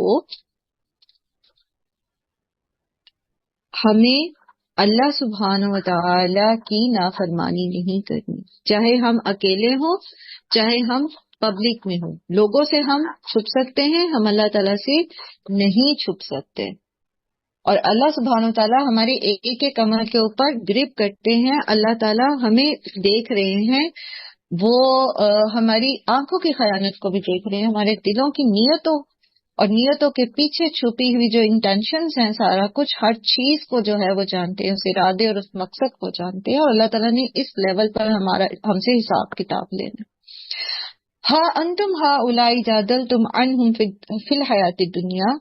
ہمیں اللہ سبحانہ و تعالی کی نافرمانی نہیں کرنی، چاہے ہم اکیلے ہوں چاہے ہم پبلک میں ہوں. لوگوں سے ہم چھپ سکتے ہیں، ہم اللہ تعالیٰ سے نہیں چھپ سکتے. اور اللہ سبحانہ و تعالیٰ ہمارے ایک ایک عمل کے اوپر گرپ کرتے ہیں. اللہ تعالیٰ ہمیں دیکھ رہے ہیں، وہ ہماری آنکھوں کی خیانت کو بھی دیکھ رہے ہیں، ہمارے دلوں کی نیتوں اور نیتوں کے پیچھے چھپی ہوئی جو انٹینشنز ہیں، سارا کچھ، ہر چیز کو جو ہے وہ جانتے ہیں، اس ارادے اور اس مقصد کو جانتے ہیں. اور اللہ تعالیٰ نے اس لیول پر ہم سے حساب کتاب لینا. ہاں انتم ہا اولائی جادلتم عنہم فی الحیات الدنیا،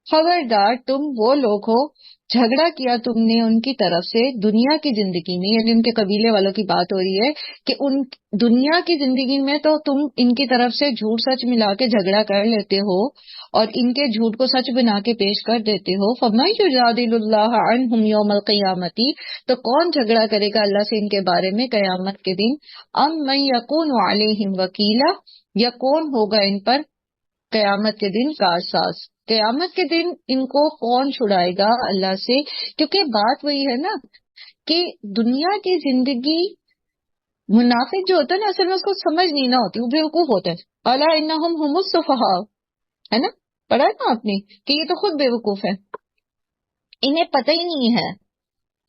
خبردار تم وہ لوگ ہو جھگڑا کیا تم نے ان کی طرف سے دنیا کی زندگی میں، یعنی ان کے قبیلے والوں کی بات ہو رہی ہے کہ ان دنیا کی زندگی میں تو تم ان کی طرف سے جھوٹ سچ ملا کے جھگڑا کر لیتے ہو اور ان کے جھوٹ کو سچ بنا کے پیش کر دیتے ہو. فَمَن يُجَادِلُ اللَّهَ عَنْهُمْ يَوْمَ الْقِيَامَةِ، تو کون جھگڑا کرے گا اللہ سے ان کے بارے میں قیامت کے دن؟ أَم مَن يَكُونُ عَلَيْهِمْ وَكِيلًا، یا کون ہوگا ان پر قیامت کے دن کارساز؟ قیامت کے دن ان کو کون چھڑائے گا اللہ سے؟ کیونکہ بات وہی ہے نا کہ دنیا کی زندگی، منافق جو ہوتا ہے نا اصل میں اس کو سمجھ نہیں نہ ہوتی، وہ بیوقوف ہوتا ہے. الا انہم هم السفہاء، ہے نا، پڑھا ہے نا آپ نے کہ یہ تو خود بیوقوف ہے، انہیں پتہ ہی نہیں ہے،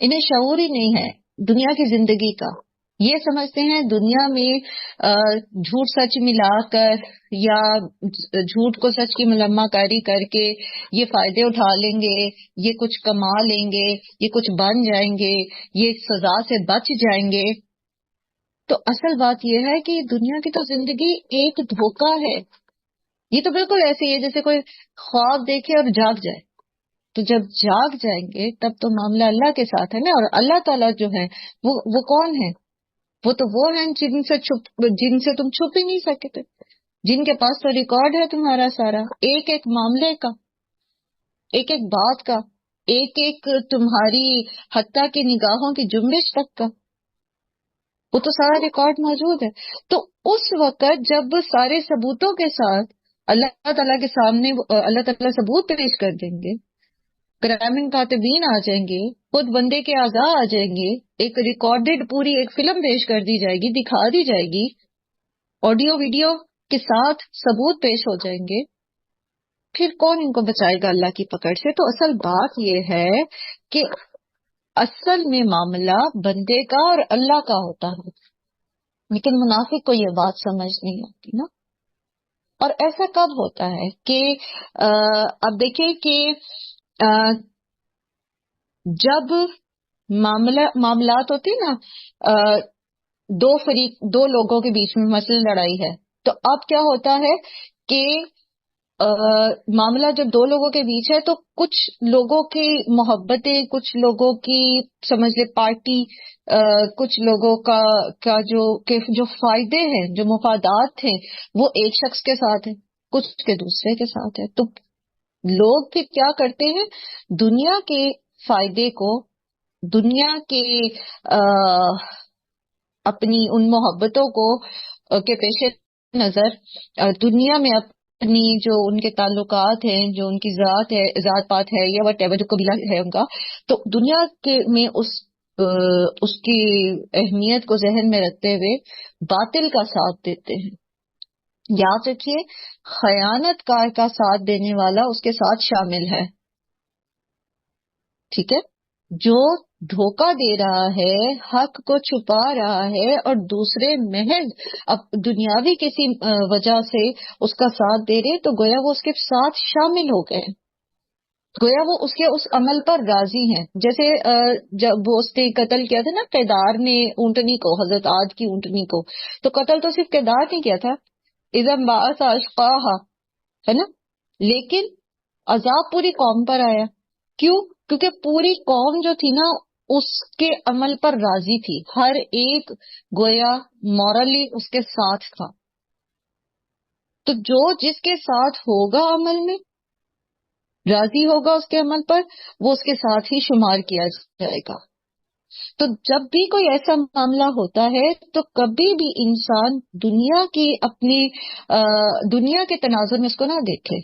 انہیں شعور ہی نہیں ہے دنیا کی زندگی کا. یہ سمجھتے ہیں دنیا میں جھوٹ سچ ملا کر یا جھوٹ کو سچ کی ملمہ کاری کر کے یہ فائدے اٹھا لیں گے، یہ کچھ کما لیں گے، یہ کچھ بن جائیں گے، یہ سزا سے بچ جائیں گے. تو اصل بات یہ ہے کہ دنیا کی تو زندگی ایک دھوکہ ہے. یہ تو بالکل ایسے ہی ہے جیسے کوئی خواب دیکھے اور جاگ جائے. تو جب جاگ جائیں گے تب تو معاملہ اللہ کے ساتھ ہے نا. اور اللہ تعالیٰ جو ہے وہ کون ہے؟ وہ تو وہ ہیں جن سے تم چھپ ہی نہیں سکتے، جن کے پاس تو ریکارڈ ہے تمہارا سارا، ایک ایک معاملے کا، ایک ایک بات کا، ایک ایک تمہاری حتیٰ کی نگاہوں کی جنبش تک کا، وہ تو سارا ریکارڈ موجود ہے. تو اس وقت جب سارے ثبوتوں کے ساتھ اللہ تعالیٰ کے سامنے اللہ تعالیٰ ثبوت پیش کر دیں گے، کرائم کاتبین آ جائیں گے، خود بندے کے اعضاء آ جائیں گے، ایک ریکارڈڈ پوری ایک فلم پیش کر دی جائے گی، دکھا دی جائے گی، آڈیو ویڈیو کے ساتھ ثبوت پیش ہو جائیں گے، پھر کون ان کو بچائے گا اللہ کی پکڑ سے؟ تو اصل بات یہ ہے کہ اصل میں معاملہ بندے کا اور اللہ کا ہوتا ہے، لیکن منافق کو یہ بات سمجھ نہیں آتی نا. اور ایسا کب ہوتا ہے کہ اب دیکھیں کہ جب معاملات ہوتے ہیں نا، دو لوگوں کے بیچ میں مثلا لڑائی ہے، تو اب کیا ہوتا ہے کہ معاملہ جب دو لوگوں کے بیچ ہے تو کچھ لوگوں کی محبتیں، کچھ لوگوں کی سمجھ لے پارٹی، کچھ لوگوں کا جو فائدے ہیں، جو مفادات ہیں، وہ ایک شخص کے ساتھ ہیں، کچھ کے دوسرے کے ساتھ ہے. تو لوگ پھر کیا کرتے ہیں؟ دنیا کے فائدے کو، دنیا کے اپنی ان محبتوں کو کے پیش نظر دنیا میں اپنی جو ان کے تعلقات ہیں، جو ان کی ذات پات ہے یا وٹ ایور جو قبیلہ ہے ان کا، تو دنیا کے میں اس کی اہمیت کو ذہن میں رکھتے ہوئے باطل کا ساتھ دیتے ہیں. یاد رکھیے، خیانت کار کا ساتھ دینے والا اس کے ساتھ شامل ہے. ٹھیک ہے؟ جو دھوکہ دے رہا ہے، حق کو چھپا رہا ہے اور دوسرے محض اب دنیاوی کسی وجہ سے اس کا ساتھ دے رہے، تو گویا وہ اس کے ساتھ شامل ہو گئے، گویا وہ اس کے اس عمل پر راضی ہیں. جیسے جب وہ اس نے قتل کیا تھا نا کیدار نے اونٹنی کو، حضرت عاد کی اونٹنی کو، تو قتل تو صرف کیدار نے کیا تھا، اذا انبعث اشقاہا، ہے نا، لیکن عذاب پوری قوم پر آیا. کیوں؟ کیونکہ پوری قوم جو تھی نا اس کے عمل پر راضی تھی، ہر ایک گویا مورلی اس کے ساتھ تھا. تو جو جس کے ساتھ ہوگا عمل میں، راضی ہوگا اس کے عمل پر، وہ اس کے ساتھ ہی شمار کیا جائے گا. تو جب بھی کوئی ایسا معاملہ ہوتا ہے تو کبھی بھی انسان دنیا کی اپنی دنیا کے تناظر میں اس کو نہ دیکھے.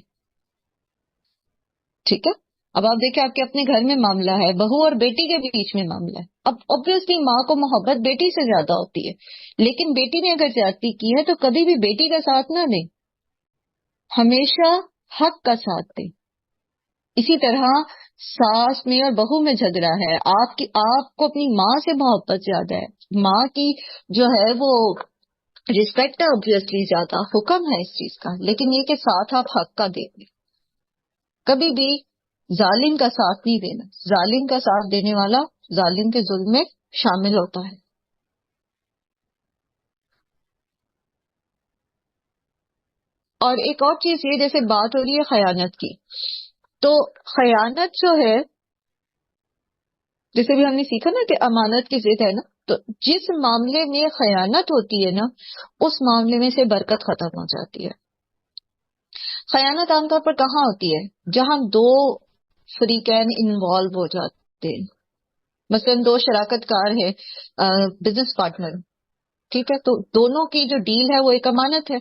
ٹھیک ہے؟ اب آپ دیکھیں آپ کے اپنے گھر میں معاملہ ہے، بہو اور بیٹی کے بیچ میں معاملہ ہے. اب obviously ماں کو محبت بیٹی سے زیادہ ہوتی ہے، لیکن بیٹی نے اگر زیادتی کی ہے تو کبھی بھی بیٹی کا ساتھ نہ دیں، ہمیشہ حق کا ساتھ دیں. اسی طرح ساس میں اور بہو میں جھگڑا ہے، آپ کو اپنی ماں سے محبت زیادہ ہے، ماں کی جو ہے وہ رسپیکٹ ہے obviously زیادہ، حکم ہے اس چیز کا، لیکن یہ کہ ساتھ آپ حق کا دیں گے، کبھی بھی ظالم کا ساتھ نہیں دینا. ظالم کا ساتھ دینے والا ظالم کے ظلم میں شامل ہوتا ہے. اور ایک اور چیز یہ، جیسے بات ہو رہی ہے خیانت کی، تو خیانت جو ہے جیسے بھی ہم نے سیکھا نا کہ امانت کی ضد ہے نا، تو جس معاملے میں خیانت ہوتی ہے نا اس معاملے میں سے برکت ختم ہو جاتی ہے. خیانت عام طور پر کہاں ہوتی ہے؟ جہاں دو فریقین انوالو ہو جاتے ہیں، مثلا دو شراکت کار ہیں، بزنس پارٹنر، ٹھیک ہے، تو دونوں کی جو ڈیل ہے وہ ایک امانت ہے.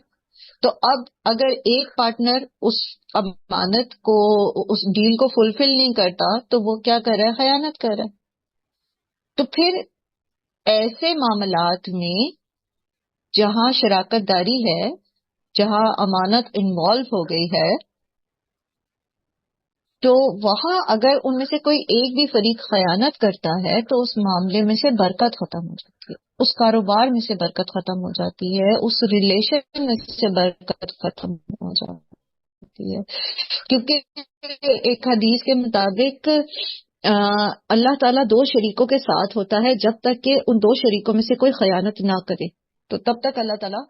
تو اب اگر ایک پارٹنر اس امانت کو، اس ڈیل کو فلفل نہیں کرتا تو وہ کیا کر رہا ہے؟ خیانت کر رہا ہے. تو پھر ایسے معاملات میں جہاں شراکت داری ہے، جہاں امانت انوالو ہو گئی ہے، تو وہاں اگر ان میں سے کوئی ایک بھی فریق خیانت کرتا ہے تو اس معاملے میں سے برکت ختم ہو جاتی ہے، اس کاروبار میں سے برکت ختم ہو جاتی ہے، اس ریلیشن میں سے برکت ختم ہو جاتی ہے. کیونکہ ایک حدیث کے مطابق اللہ تعالیٰ دو شریکوں کے ساتھ ہوتا ہے جب تک کہ ان دو شریکوں میں سے کوئی خیانت نہ کرے، تو تب تک اللہ تعالیٰ